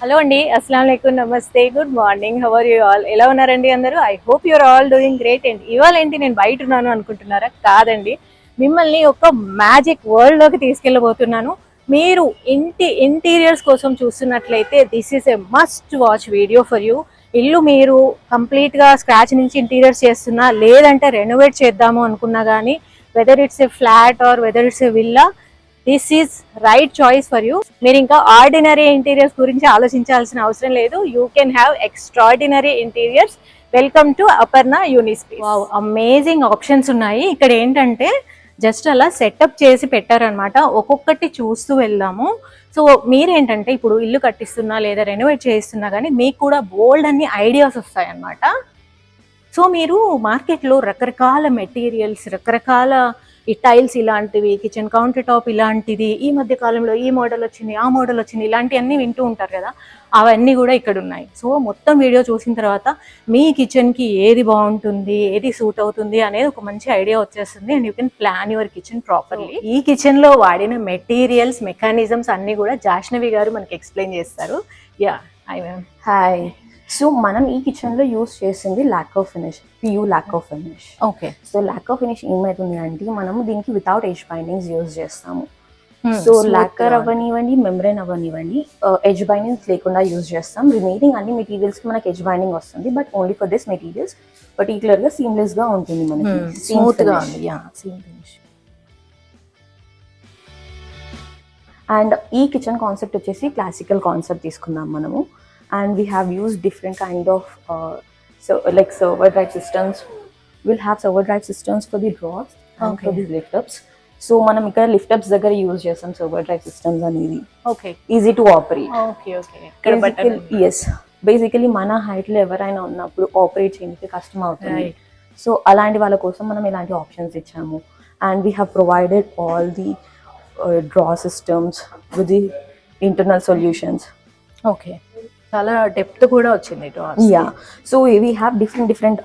Hello అండి, అస్సలం వాలేకుమ్, నమస్తే, good morning, how are you all? ఎలా ఉన్నారండి అందరూ? I hope your all doing great. అండి ఇవాళ ఏంటి నేను బయట ఉన్నాను అనుకుంటున్నారా? కాదండి, మిమ్మల్ని ఒక మ్యాజిక్ వరల్డ్ లోకి తీసుకెళ్ళబోతున్నాను. మీరు ఇంటి ఇంటీరియర్స్ కోసం చూస్తున్నట్లయితే this is a must watch video for you. ఇల్లు మీరు కంప్లీట్ గా స్క్రాచ్ నుంచి ఇంటీరియర్స్ చేస్తున్నా, లేదంటే రెనోవేట్ చేద్దాము అనుకున్నా కానీ, whether it's a flat or whether it's a villa, this is right choice for you. మీరు ఇంకా ఆర్డినరీ ఇంటీరియర్స్ గురించి ఆలోచించాల్సిన అవసరం లేదు. You can have extraordinary interiors. Welcome to Aparna యూనిస్పేస్. Wow, amazing options ఉన్నాయి ఇక్కడ. ఏంటంటే జస్ట్ అలా సెటప్ చేసి పెట్టారనమాట. ఒక్కొక్కటి చూస్తూ వెళ్దాము. సో మీరేంటంటే ఇప్పుడు ఇల్లు కట్టిస్తున్నా లేదా రెనోవేట్ చేస్తున్నా కానీ మీకు కూడా బోల్డ్ అన్ని ఐడియాస్ వస్తాయి అన్నమాట. సో మీరు మార్కెట్లో రకరకాల మెటీరియల్స్, రకరకాల ఈ టైల్స్ ఇలాంటివి, కిచెన్ కౌంటర్ టాప్ ఇలాంటిది, ఈ మధ్య కాలంలో ఈ మోడల్ వచ్చింది, ఆ మోడల్ వచ్చింది, ఇలాంటివన్నీ వింటూ ఉంటారు కదా, అవన్నీ కూడా ఇక్కడ ఉన్నాయి. సో మొత్తం వీడియో చూసిన తర్వాత మీ కిచెన్కి ఏది బాగుంటుంది, ఏది సూట్ అవుతుంది అనేది ఒక మంచి ఐడియా వచ్చేస్తుంది. And you can plan your kitchen properly. ఈ కిచెన్లో వాడిన మెటీరియల్స్, మెకానిజమ్స్ అన్నీ కూడా జాష్నవి గారు మనకి ఎక్స్ప్లెయిన్ చేస్తారు. Yeah, hi ma'am. Hi. So మనం ఈ కిచెన్లో యూస్ చేసింది locker finish, PU locker finish. Okay. So locker finish ఏమవుతుంది అంటే మనము దీనికి వితౌట్ ఎడ్జ్ బైండింగ్స్ యూజ్ చేస్తాము. సో లాకర్ అవ్వనివ్వండి, మెంబ్రెయిన్ అవ్వనివ్వండి, ఎడ్జ్ బైండింగ్స్ లేకుండా యూజ్ చేస్తాం. రిమైనింగ్ అన్ని మెటీరియల్స్కి మనకి ఎడ్జ్ బైండింగ్ వస్తుంది, but only for this materials పర్టికులర్గా సీమ్లెస్గా ఉంటుంది, మనకి స్మూత్గా ఉంది. Yeah, same finish. అండ్ ఈ కిచెన్ కాన్సెప్ట్ వచ్చేసి క్లాసికల్ కాన్సెప్ట్ తీసుకుందాం మనము. And we have used different kind of like server drive systems. We'll have server drive systems for the drawers and for the lift ups. So మనం ఇక్కడ lift apps దగ్గర use చేస్తాం server drive systems అనేది. Okay, easy to operate. Okay okay. ఇక్కడ button. Yes, basically మన height లో ఎవరైనా ఉన్నప్పుడు ఆపరేట్ చేయడానికి కష్టం అవుతుంది. సో అలాంటి వాళ్ళ కోసం మనం ఇలాంటి ఆప్షన్స్ ఇచ్చాము. And we have provided all the drawer systems with the internal solutions. Okay, చాలా డెప్త్ కూడా వచ్చింది drawers. Yeah, so we have different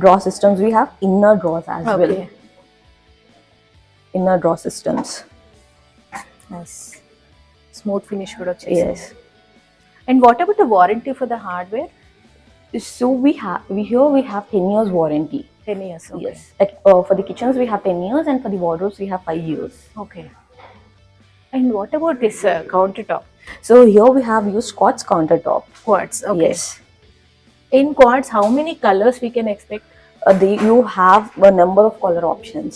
drawer systems. We have inner drawers as well. Inner drawer systems. Nice. Smooth finish కూడా వచ్చింది. Yes. And what about the warranty for the hardware? So we have 10 years warranty. 10 years. Okay. Yes. For the kitchens we have 10 years, and for the wardrobes we have 5 years. Okay. And what about this countertop? So here we have used quartz countertop. Quartz. Okay. Yes. In quartz, how many colors we can expect? You have a number of color options.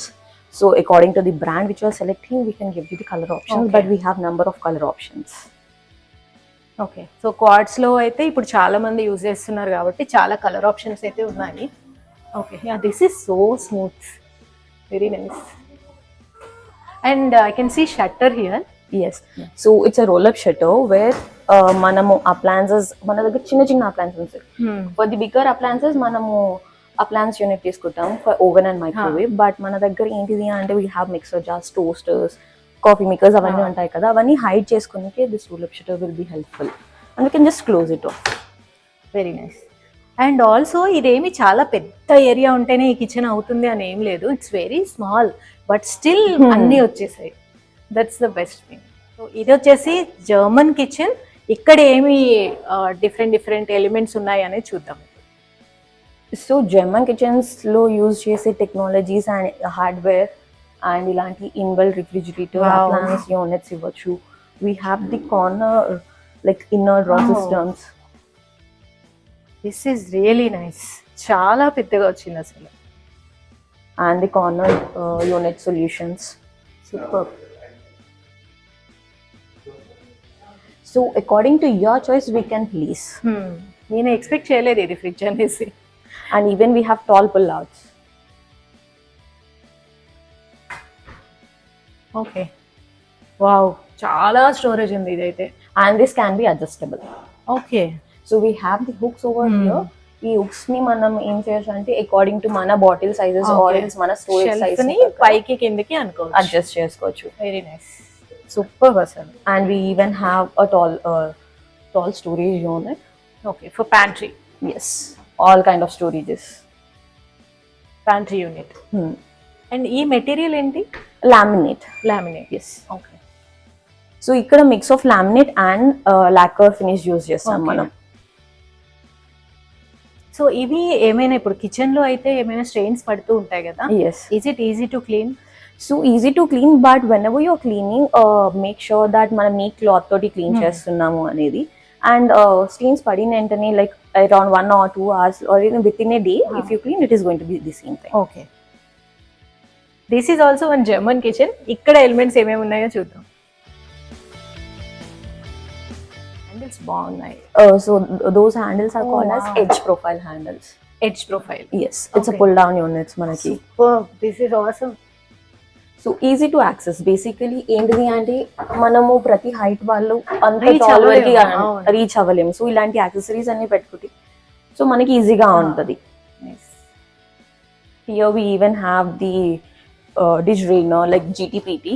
So according to the brand which you are selecting, we can give you the color options. Okay. But we have number of color options. Okay. So క్వార్ట్స్లో అయితే ఇప్పుడు చాలా మంది use చేస్తున్నారు కాబట్టి చాలా colour options అయితే ఉన్నాయి. Okay, yeah, this is so smooth, very nice. And I can see shutter here. Yes. Yeah. So it's a roll-up shutter where మనము appliances, మన దగ్గర చిన్న చిన్న appliances ఉంటాయి. For the bigger appliances మనము appliance unit తీసుకుంటాం for oven and microwave. But మన దగ్గర ఏంటిది అంటే we have mixer jars, toasters, coffee makers అవన్నీ ఉంటాయి కదా, అవన్నీ హైడ్ చేసుకునేకి this roll-up shutter will be helpful. And we can just close it off. Very nice. And also ఇదేమి చాలా పెద్ద ఏరియా ఉంటేనే ఈ కిచెన్ అవుతుంది అని ఏం లేదు. It's very small but still అన్నీ వచ్చేసాయి. That's the best thing. So ఇది వచ్చేసి జర్మన్ కిచెన్. ఇక్కడ ఏమి డిఫరెంట్ ఎలిమెంట్స్ ఉన్నాయి అనేది చూద్దాం. సో జర్మన్ కిచెన్స్లో యూజ్ చేసే టెక్నాలజీస్ అండ్ హార్డ్వేర్ అండ్ ఇలాంటి ఇన్బిల్ట్ రిఫ్రిజిరేటర్, అప్లయన్స్ యూనిట్స్ ఇవ్వచ్చు. We have the corner like inner draw systems. This is really nice, చాలా పెద్దగా వచ్చింది అసలు. And the corner unit solutions. Super. So according to your choice we can place. నేను expect చేయలేదు ఇది fridge అనేసి. And even we have tall pull-outs. Okay, wow, చాలా storage ఉంది ఇదైతే. And this can be adjustable. Okay. So we have the hooks over here. ఈ hooks ని మనం ఏం చేయొచ్చు అంటే అకార్డింగ్ టు మన బాటిల్ సైజెస్ ఆర్ మన స్టోరేజ్ సైజ్ ని పైకి కిందకి అనుకోవచ్చు, అడ్జస్ట్ చేసుకోవచ్చు. వెరీ నైస్, సూపర్ అసలు. And we even have a tall storage unit. Okay, for pantry. Yes, all kind of storages. Pantry unit. And ఈ మెటీరియల్ ఏంటి? Laminate. Laminate. Yes. Okay. So ఇక్కడ mix of laminate and lacquer finish use చేస్తాం Okay. మనం. సో ఇవి ఏమైనా ఇప్పుడు kitchen లో అయితే ఏమైనా స్ట్రెయిన్స్ పడుతూ ఉంటాయి కదా, yes, is it easy to clean? So easy to clean, but whenever your cleaning make sure that మనం నీట్ క్లాత్ తోటి క్లీన్ చేస్తున్నాము అనేది. అండ్ స్టెయిన్స్ పడిన వెంటనే like around 1 or 2 hours or even within a day, if you clean, it is going to be the same thing. Okay, this is also one German kitchen. ఇక్కడ elements ఏమేమి ఉన్నాయో చూద్దాం. Handles బాగున్నాయి. So those handles are called as wow. edge profile handles. Edge profile. Yes, it's a Okay. pull down units మనకి. This is awesome. So easy to access. Basically ఏంటిది అంటే మనము ప్రతి హైట్ వాళ్ళు అంత Reach టాల్ వరకు అవ్వలేము. అవును. రీచ్ అవ్వలేము. సో ఇలాంటి యాక్సెసరీస్ అన్ని పెట్టుకుంటే సో మనకి ఈజీగా ఉంటుంది. Here we even have the dish drainer like GTPT.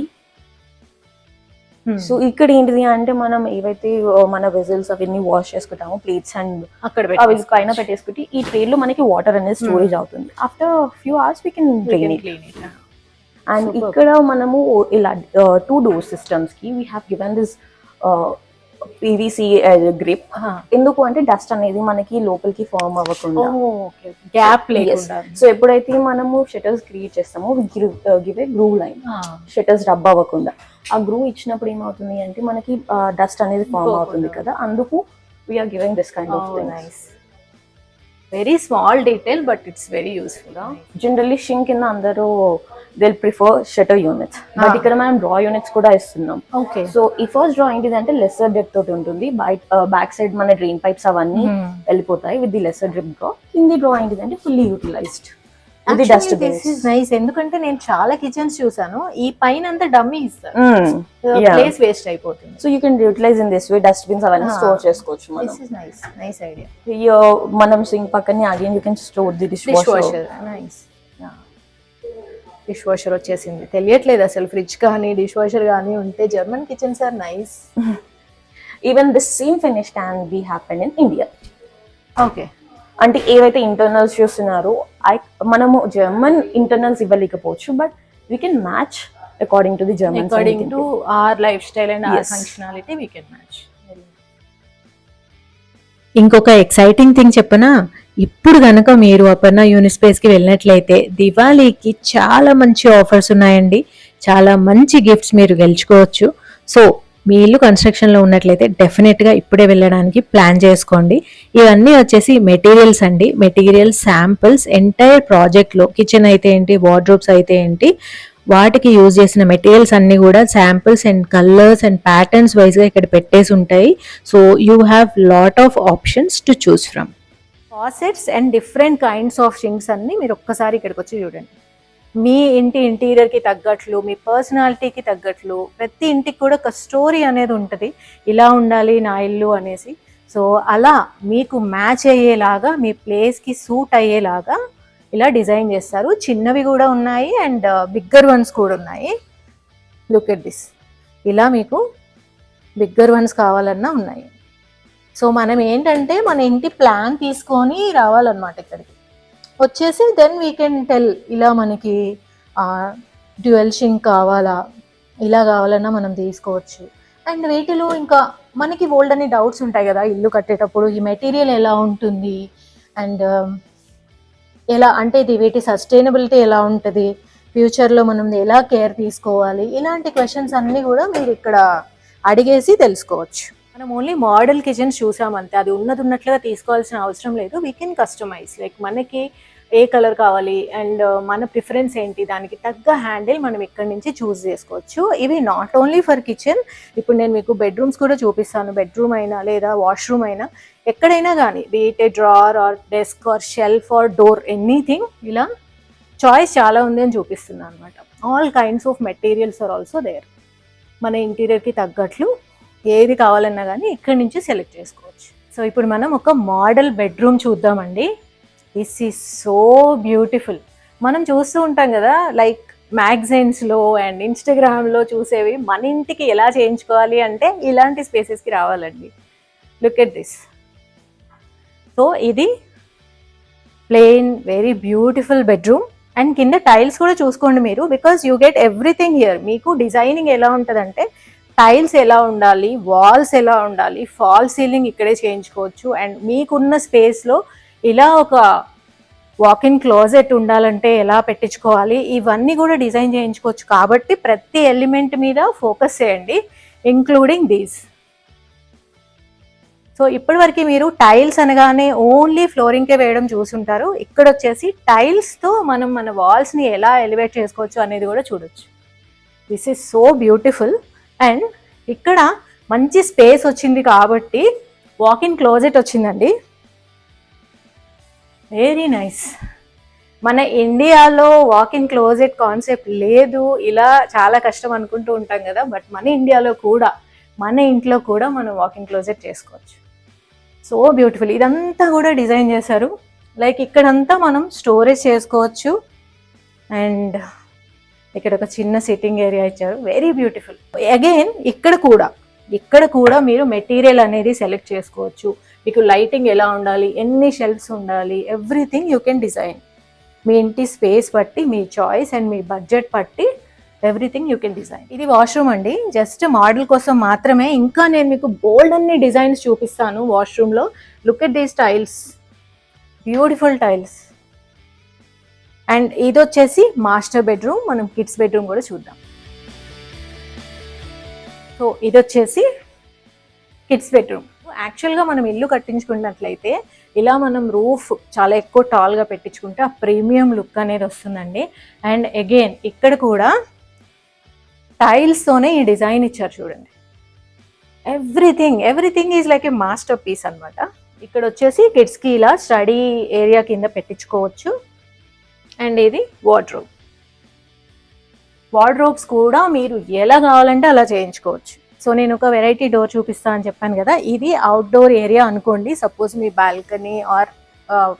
So ఇక్కడ ఏంటిది అంటే మనం ఏవైతే మన వెజల్స్ అవన్నీ వాష్ చేసుకుంటామో ప్లేట్స్ అండ్ అక్కడ అవి పైన పెట్టేసుకుంటే ఈ ట్రే లో మనకి వాటర్ అనేది స్టోరేజ్ అవుతుంది. After few hours we can drain it. And Superb. ఇక్కడ మనము ఇలా 2 door systems కి we have given this PVC grip. ఎందుకు అంటే డస్ట్ అనేది మనకి లోపలికి ఫార్మ్ అవ్వకుండా. గ్యాప్ లేకుండా. సో ఎప్పుడైతే మనము షట్టర్స్ క్రియేట్ చేస్తామో give a groove line, shutters rub అవ్వకుండా. ఆ గ్రూవ్ ఇచ్చినప్పుడు ఏమవుతుంది అంటే మనకి డస్ట్ అనేది ఫార్మ్ అవుతుంది కదా, అందుకు we are giving this kind of things. Very small detail but it's very useful. Generally sink కింద అందరూ దిల్ ప్రిఫర్ షటర్ యూనిట్స్, బట్ ఇక్కడ మనం డ్రా యూనిట్స్ కూడా ఇస్తున్నాం. ఓకే, సో ఈ ఫస్ట్ డ్రా ఏంటిదంటే లెసర్ డెప్త్ తోటి ఉంటుంది. బ్యాక్ సైడ్ మన డ్రైన్ పైప్స్ అవన్నీ వెళ్ళిపోతాయి with the lesser drip drawer. కింది డ్రా ఏంటిదంటే fully utilised with the dust this is nice. ఎందుకంటే నేను చాలా కిచెన్స్ చూసాను, ఈ పైన అంతా డమ్మీ ఇస్తారు, ప్లేస్ వేస్ట్ అయిపోతుంది. So you can utilise in this way. Dustbins అవన్నీ స్టోర్ చేసుకోవచ్చు మనం. This is nice, nice idea. మనం సింక్ పక్కనే again you can store the dishwasher. Nice. Dishwasher వచ్చేసింది. తెలియట్లేదు అసలు ఫ్రిడ్జ్ కానీ డిష్ వాషర్ కానీ ఉంటే. German kitchens are nice. Even this same finish can be happen in India. Okay, అంటే ఏవైతే ఇంటర్నల్స్ చూస్తున్నారో మనము జర్మన్ ఇంటర్నల్స్ ఇవ్వలేకపోవచ్చు, but we can match according to the German. According to our life style and hour functionality we can match. ఇంకొక exciting thing చెప్పనా, ఇప్పుడు కనుక మీరు అపర్ణ యూనిస్పేస్కి వెళ్ళినట్లయితే దివాళీకి చాలా మంచి ఆఫర్స్ ఉన్నాయండి. చాలా మంచి గిఫ్ట్స్ మీరు గెలుచుకోవచ్చు. సో మీ ఇల్లు కన్స్ట్రక్షన్లో ఉన్నట్లయితే డెఫినెట్గా ఇప్పుడే వెళ్ళడానికి ప్లాన్ చేసుకోండి. ఇవన్నీ వచ్చేసి మెటీరియల్స్ అండి, మెటీరియల్ శాంపిల్స్. ఎంటైర్ ప్రాజెక్ట్లో కిచెన్ అయితే ఏంటి, వార్డ్రోబ్స్ అయితే ఏంటి, వాటికి యూజ్ చేసిన మెటీరియల్స్ అన్ని కూడా samples and colours and patterns వైజ్గా ఇక్కడ పెట్టేసి ఉంటాయి. So you have lot of options to choose from. Faucets and different kinds of things అన్ని మీరు ఒక్కసారి ఇక్కడికి వచ్చి చూడండి. మీ ఇంటి ఇంటీరియర్కి తగ్గట్లు, మీ పర్సనాలిటీకి తగ్గట్లు, ప్రతి ఇంటికి కూడా ఒక స్టోరీ అనేది ఉంటుంది. ఇలా ఉండాలి నా ఇల్లు అనేసి. సో అలా మీకు మ్యాచ్ అయ్యేలాగా, మీ ప్లేస్కి సూట్ అయ్యేలాగా ఇలా డిజైన్ చేస్తారు. చిన్నవి కూడా ఉన్నాయి అండ్ బిగ్గర్ వన్స్ కూడా ఉన్నాయి. Look at this. ఇలా మీకు బిగ్గర్ వన్స్ కావాలన్నా ఉన్నాయి. సో మనం ఏంటంటే మన ఇంటి ప్లాన్ తీసుకొని రావాలన్నమాట ఇక్కడికి వచ్చేసి. దెన్ వీ కెన్ టెల్ ఇలా మనకి డ్యూయల్ షింక్ కావాలా, ఇలా కావాలన్నా మనం తీసుకోవచ్చు. అండ్ వీటిలో ఇంకా మనకి ఓల్డ్ అని డౌట్స్ ఉంటాయి కదా ఇల్లు కట్టేటప్పుడు, ఈ మెటీరియల్ ఎలా ఉంటుంది అండ్ ఎలా అంటే ఇది వీటి సస్టైనబిలిటీ ఎలా ఉంటుంది, ఫ్యూచర్లో మనం ఎలా కేర్ తీసుకోవాలి, ఇలాంటి క్వశ్చన్స్ అన్నీ కూడా మీరు ఇక్కడ అడిగేసి తెలుసుకోవచ్చు. మనం ఓన్లీ మోడల్ కిచెన్స్ చూసామంతే, అది ఉన్నట్లుగా తీసుకోవాల్సిన అవసరం లేదు. We can customise. లైక్ మనకి ఏ కలర్ కావాలి అండ్ మన ప్రిఫరెన్స్ ఏంటి, దానికి తగ్గ హ్యాండిల్ మనం ఇక్కడ నుంచి చూస్ చేసుకోవచ్చు. ఇవి నాట్ ఓన్లీ ఫర్ కిచెన్. ఇప్పుడు నేను మీకు బెడ్రూమ్స్ కూడా చూపిస్తాను. బెడ్రూమ్ అయినా లేదా వాష్రూమ్ అయినా ఎక్కడైనా కానీ, be it a drawer or desk or shelf or door, anything. ఇలా చాయిస్ చాలా ఉంది అని చూపిస్తున్నాను అనమాట. All kinds of materials are also there. మన ఇంటీరియర్కి తగ్గట్లు ఏది కావాలన్నా కానీ ఇక్కడి నుంచి సెలెక్ట్ చేసుకోవచ్చు. సో ఇప్పుడు మనం ఒక మోడల్ బెడ్రూమ్ చూద్దామండి. This is so beautiful. మనం చూస్తూ ఉంటాం కదా లైక్ మ్యాగజైన్స్లో అండ్ ఇన్స్టాగ్రామ్లో చూసేవి. మన ఇంటికి ఎలా చేయించుకోవాలి అంటే ఇలాంటి స్పేసెస్కి రావాలండి. Look at this. సో ఇది plain very beautiful bedroom. And కింద టైల్స్ కూడా చూసుకోండి మీరు, because you get everything here. మీకు డిజైనింగ్ ఎలా ఉంటుందంటే టైల్స్ ఎలా ఉండాలి, వాల్స్ ఎలా ఉండాలి, ఫాల్ సీలింగ్ ఇక్కడే చేయించుకోవచ్చు. అండ్ మీకున్న స్పేస్లో ఇలా ఒక వాక్-ఇన్ క్లోజెట్ ఉండాలంటే ఎలా పెట్టించుకోవాలి, ఇవన్నీ కూడా డిజైన్ చేయించుకోవచ్చు. కాబట్టి ప్రతి ఎలిమెంట్ మీద ఫోకస్ చేయండి, ఇంక్లూడింగ్ దీస్. సో ఇప్పటివరకు మీరు టైల్స్ అనగానే ఓన్లీ ఫ్లోరింగ్కే వేయడం చూసుంటారు. ఇక్కడ వచ్చేసి టైల్స్తో మనం మన వాల్స్ని ఎలా ఎలివేట్ చేసుకోవచ్చు అనేది కూడా చూడొచ్చు. This is so beautiful. And ఇక్కడ మంచి స్పేస్ వచ్చింది కాబట్టి వాక్-ఇన్ క్లోజెట్ వచ్చిందండి. Very nice. మన ఇండియాలో వాక్-ఇన్ క్లోజెట్ కాన్సెప్ట్ లేదు, ఇలా చాలా కష్టం అనుకుంటూ ఉంటాం కదా. బట్ మన ఇండియాలో కూడా, మన ఇంట్లో కూడా మనం వాక్-ఇన్ క్లోజెట్ చేసుకోవచ్చు. So beautiful. ఇదంతా కూడా డిజైన్ చేశారు. లైక్ ఇక్కడంతా మనం స్టోరేజ్ చేసుకోవచ్చు. అండ్ ఇక్కడ ఒక చిన్న సిట్టింగ్ ఏరియా ఇచ్చారు, వెరీ బ్యూటిఫుల్. అగైన్ ఇక్కడ కూడా మీరు మెటీరియల్ అనేది సెలెక్ట్ చేసుకోవచ్చు. మీకు లైటింగ్ ఎలా ఉండాలి, ఎన్ని షెల్ఫ్స్ ఉండాలి, ఎవ్రీథింగ్ యూ కెన్ డిజైన్. మీ ఇంటి స్పేస్ బట్టి, మీ చాయిస్ అండ్ మీ బడ్జెట్ బట్టి ఎవ్రీథింగ్ యూ కెన్ డిజైన్. ఇది వాష్రూమ్ అండి, జస్ట్ మోడల్ కోసం మాత్రమే. ఇంకా నేను మీకు బోల్డ్ అన్ని డిజైన్స్ చూపిస్తాను వాష్రూమ్లో. Look at these tiles, beautiful tiles. And ఇది వచ్చేసి మాస్టర్ బెడ్రూమ్. మనం కిడ్స్ బెడ్రూమ్ కూడా చూద్దాం. సో ఇది వచ్చేసి కిడ్స్ బెడ్రూమ్. యాక్చువల్గా మనం ఇల్లు కట్టించుకున్నట్లయితే ఇలా మనం రూఫ్ చాలా ఎక్కువ టాల్గా పెట్టించుకుంటే ఆ ప్రీమియం లుక్ అనేది వస్తుందండి. అండ్ అగైన్ ఇక్కడ కూడా టైల్స్తోనే ఈ డిజైన్ ఇచ్చారు చూడండి. Everything is like a masterpiece అనమాట. ఇక్కడ వచ్చేసి కిడ్స్కి ఇలా స్టడీ ఏరియా కింద పెట్టించుకోవచ్చు. అండ్ ఇది వార్డ్రోబ్స్ కూడా మీరు ఎలా కావాలంటే అలా చేయించుకోవచ్చు. సో నేను ఒక వెరైటీ డోర్ చూపిస్తాను అని చెప్పాను కదా, ఇది అవుట్డోర్ ఏరియా అనుకోండి. సపోజ్ మీ బాల్కనీ ఆర్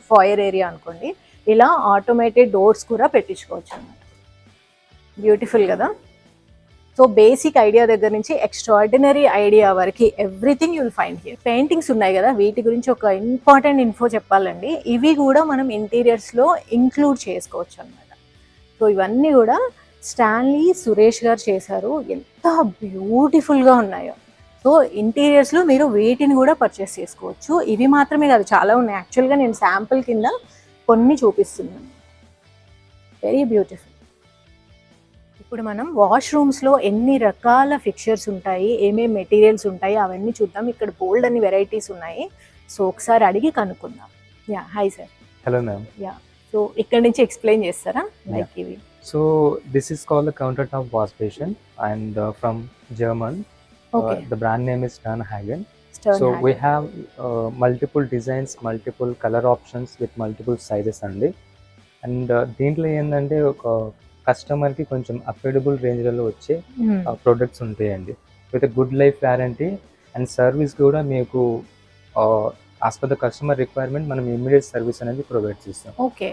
ఫాయర్ ఏరియా అనుకోండి. ఇలా ఆటోమేటెడ్ డోర్స్ కూడా పెట్టించుకోవచ్చు అన్నమాట. బ్యూటిఫుల్ కదా. సో బేసిక్ ఐడియా దగ్గర నుంచి ఎక్స్ట్రాడినరీ ఐడియా వరకు everything you'll find here. Paintings ఉన్నాయి కదా, వీటి గురించి ఒక ఇంపార్టెంట్ ఇన్ఫో చెప్పాలండి. ఇవి కూడా మనం ఇంటీరియర్స్లో ఇంక్లూడ్ చేసుకోవచ్చు అన్నమాట. సో ఇవన్నీ కూడా స్టాన్లీ సురేష్ గారు చేశారు. ఎంత బ్యూటిఫుల్గా ఉన్నాయో. సో ఇంటీరియర్స్లో మీరు వీటిని కూడా పర్చేస్ చేసుకోవచ్చు. ఇవి మాత్రమే కాదు, చాలా ఉన్నాయి. యాక్చువల్గా నేను శాంపుల్ కింద కొన్ని చూపిస్తున్నాను. Very beautiful. ఇప్పుడు మనం వాష్రూమ్స్లో ఎన్ని రకాల ఫిక్చర్స్ ఉంటాయి, ఏమేమి మెటీరియల్స్ ఉంటాయి అవన్నీ చూద్దాం. ఇక్కడ బోల్డ్ అన్ని వెరైటీస్ ఉన్నాయి. సో ఒకసారి అడిగి కనుక్కుందాం. Yeah, hi sir. Hello ma'am. Yeah, so ఇక్కడ నుంచి ఎక్స్ప్లెయిన్ చేస్తారా లైక్ ఇవి? So this is called the countertop wash basin and from German. Okay. The brand name is Sternhagen. Sternhagen. So we have multiple designs, multiple color options with multiple sizes అండి. And దీంట్లో ఏంటంటే ఒక కస్టమర్కి కొంచెం affordable రేంజ్లలో వచ్చే products ఉంటాయండి. With good life warranty and service కూడా మీకు as per the customer requirement మనం ఇమ్మీడియట్ సర్వీస్ అనేది ప్రొవైడ్ చేస్తాం. ఓకే,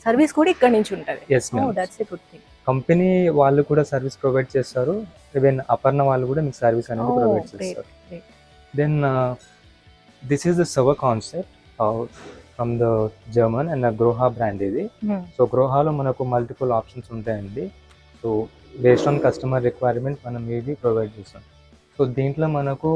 సర్వీస్ కూడా ఇక్కడ నుంచి ఉంటుంది. Yes ma'am. That's a good thing. Company వాళ్ళు కూడా సర్వీస్ ప్రొవైడ్ చేస్తారు. ఈవెన్ అపర్ణ వాళ్ళు కూడా మీకు సర్వీస్ అనేది ప్రొవైడ్ చేస్తారు. Then this is the server concept from the German and Grohe brand ఇది. సో గ్రోహాలో మనకు మల్టిపుల్ ఆప్షన్స్ ఉంటాయండి. So based on customer requirement మనం ఇది ప్రొవైడ్ చేస్తాం. సో దీంట్లో మనకు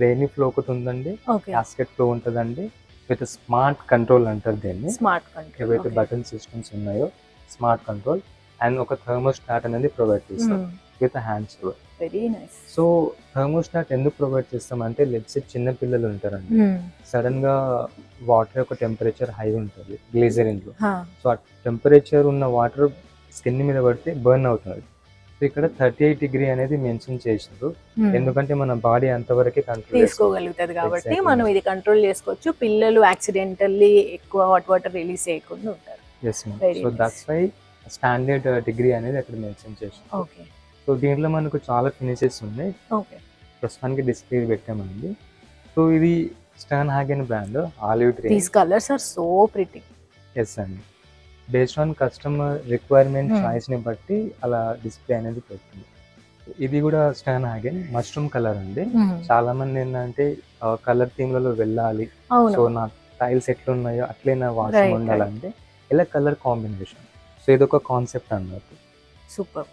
రెయినీ ఫ్లో ఒకటి ఉందండి, గ్యాస్కెట్ ఫ్లో ఉంటుందండి, విత్ స్మార్ట్ కంట్రోల్ అంటారు దీన్ని. స్మార్ట్ కంట్రోల్, ఏవైతే బటన్ సిస్టమ్స్ ఉన్నాయో స్మార్ట్ కంట్రోల్ అండ్ ఒక థర్మోస్టాట్ అనేది ప్రొవైడ్ చేస్తాం with hand shower. Very nice. So thermostat ఎందుకు ప్రొవైడ్ చేస్తాం అంటే లెట్స్ చిన్న పిల్లలు ఉంటారండి, సడన్ గా వాటర్ యొక్క టెంపరేచర్ హై ఉంటుంది గ్లీజరిన్ లో. సో ఆ టెంపరేచర్ ఉన్న వాటర్ స్కిన్ మీద పడితే బర్న్ అవుతుంది. సో ఇక్కడ 38 డిగ్రీ అనేది మెన్షన్ చేసినారు, ఎందుకంటే మన బాడీ అంతవరకే కంట్రోల్ తీసుకోగలుగుతుంది కాబట్టి మనం ఇది కంట్రోల్ చేసుకోవచ్చు. పిల్లలు యాక్సిడెంటల్లీ ఎక్కువ హాట్ వాటర్ రిలీజ్ చేయకుండా ఉంటారు. Yes ma'am. So that's why standard degree అనేది అక్కడ మెన్షన్ చేసినారు. ఓకే. సో దీంట్లో మనకు చాలా ఫినిషెస్ ఉన్నాయి. ఓకే, ప్రస్తుతానికి డిస్ప్లే పెట్టామండి. సో ఇది Sternhagen brand olive green. These colours are so pretty. Yes అండి, based on customer requirement choice ని బట్టి అలా డిస్ప్లే అనేది పెట్టింది. ఇది కూడా స్టర్న్హాగెన్ మష్రూమ్ కలర్ అండి. చాలా మంది ఏంటంటే కలర్ థీమ్ లలో వెళ్ళాలి, సో నా టైల్స్ ఎట్లున్నాయో అట్లే నా వాష్రూమ్ ఉండాలంటే ఇలా కలర్ కాంబినేషన్. సో ఇది ఒక కాన్సెప్ట్ అన్నట్టు. సూపర్.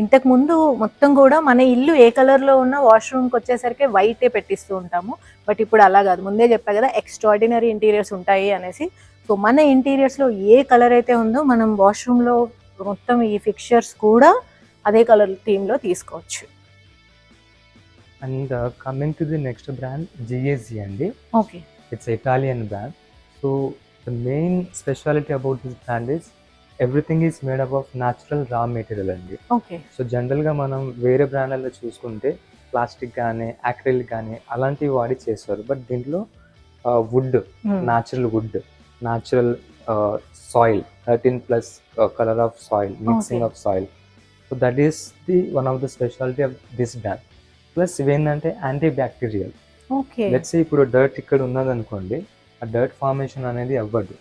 ఇంతకు ముందు మొత్తం కూడా మన ఇల్లు ఏ కలర్ లో ఉన్న వాష్రూమ్కి వచ్చేసరికి వైటే పెట్టిస్తూ ఉంటాము. బట్ ఇప్పుడు అలా కాదు, ముందే చెప్పా కదా ఎక్స్ట్రాడినరీ ఇంటీరియర్స్ ఉంటాయి అనేసి. సో మన ఇంటీరియర్స్ లో ఏ కలర్ అయితే ఉందో మనం వాష్రూమ్ లో మొత్తం ఈ ఫిక్చర్స్ కూడా అదే కలర్ థీమ్ లో తీసుకోవచ్చు. And coming to the next brand GSG అండి. Okay. It's Italian brand. So the main speciality about this brand is everything is made up of natural raw material అండి. Okay. So జనరల్గా మనం వేరే బ్రాండ్లలో చూసుకుంటే plastic కానీ acrylic కానీ అలాంటివి వాడి చేస్తారు. బట్ దీంట్లో wood, natural wood, natural soil, 13+ colour of soil, mixing of soil. So that is the one of the speciality of this brand. Plus ఇవేంటంటే anti bacterial. Okay. Let's say ఇప్పుడు dirt ఇక్కడ ఉన్నదనుకోండి, ఆ డర్ట్ ఫార్మేషన్ అనేది అవ్వదు.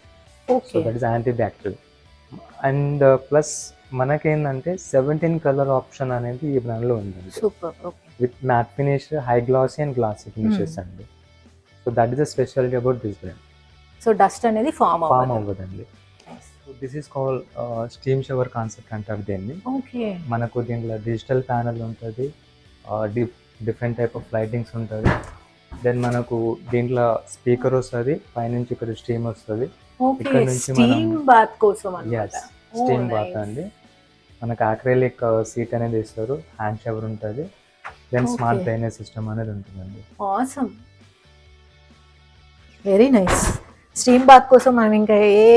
So that is anti bacterial. And plus మనకేంటంటే 17 colour option అనేది ఈ బ్రాండ్లో ఉందండి. Super. Okay. With matte finish, high glossy and glossy finishes అండి. So that is the speciality about this brand. So dust అనేది form అవ్వదండి. So this is called steam shower concept అంటారు దీన్ని. ఓకే. మనకు దీంట్లో డిజిటల్ ప్యానల్ ఉంటుంది, different type of lightings ఉంటుంది. Then మనకు దీంట్లో స్పీకర్ వస్తుంది, పైనుంచి ఇక్కడ స్టీమ్ వస్తుంది. ఇక్కడ నుంచి స్టీమ్ బాత్ కోసం అన్నమాట. స్టీమ్ బాత్ అండి. మనకు అక్రిలిక్ సీట్ అనేది ఇస్తారు, హ్యాండ్ షవర్ ఉంటుంది, దెన్ స్మార్ట్ డ్రైనేజ్ సిస్టమ్ అనేది ఉంటుందండి. Awesome, very nice. Steam bath కోసం మనం ఇంకా ఏ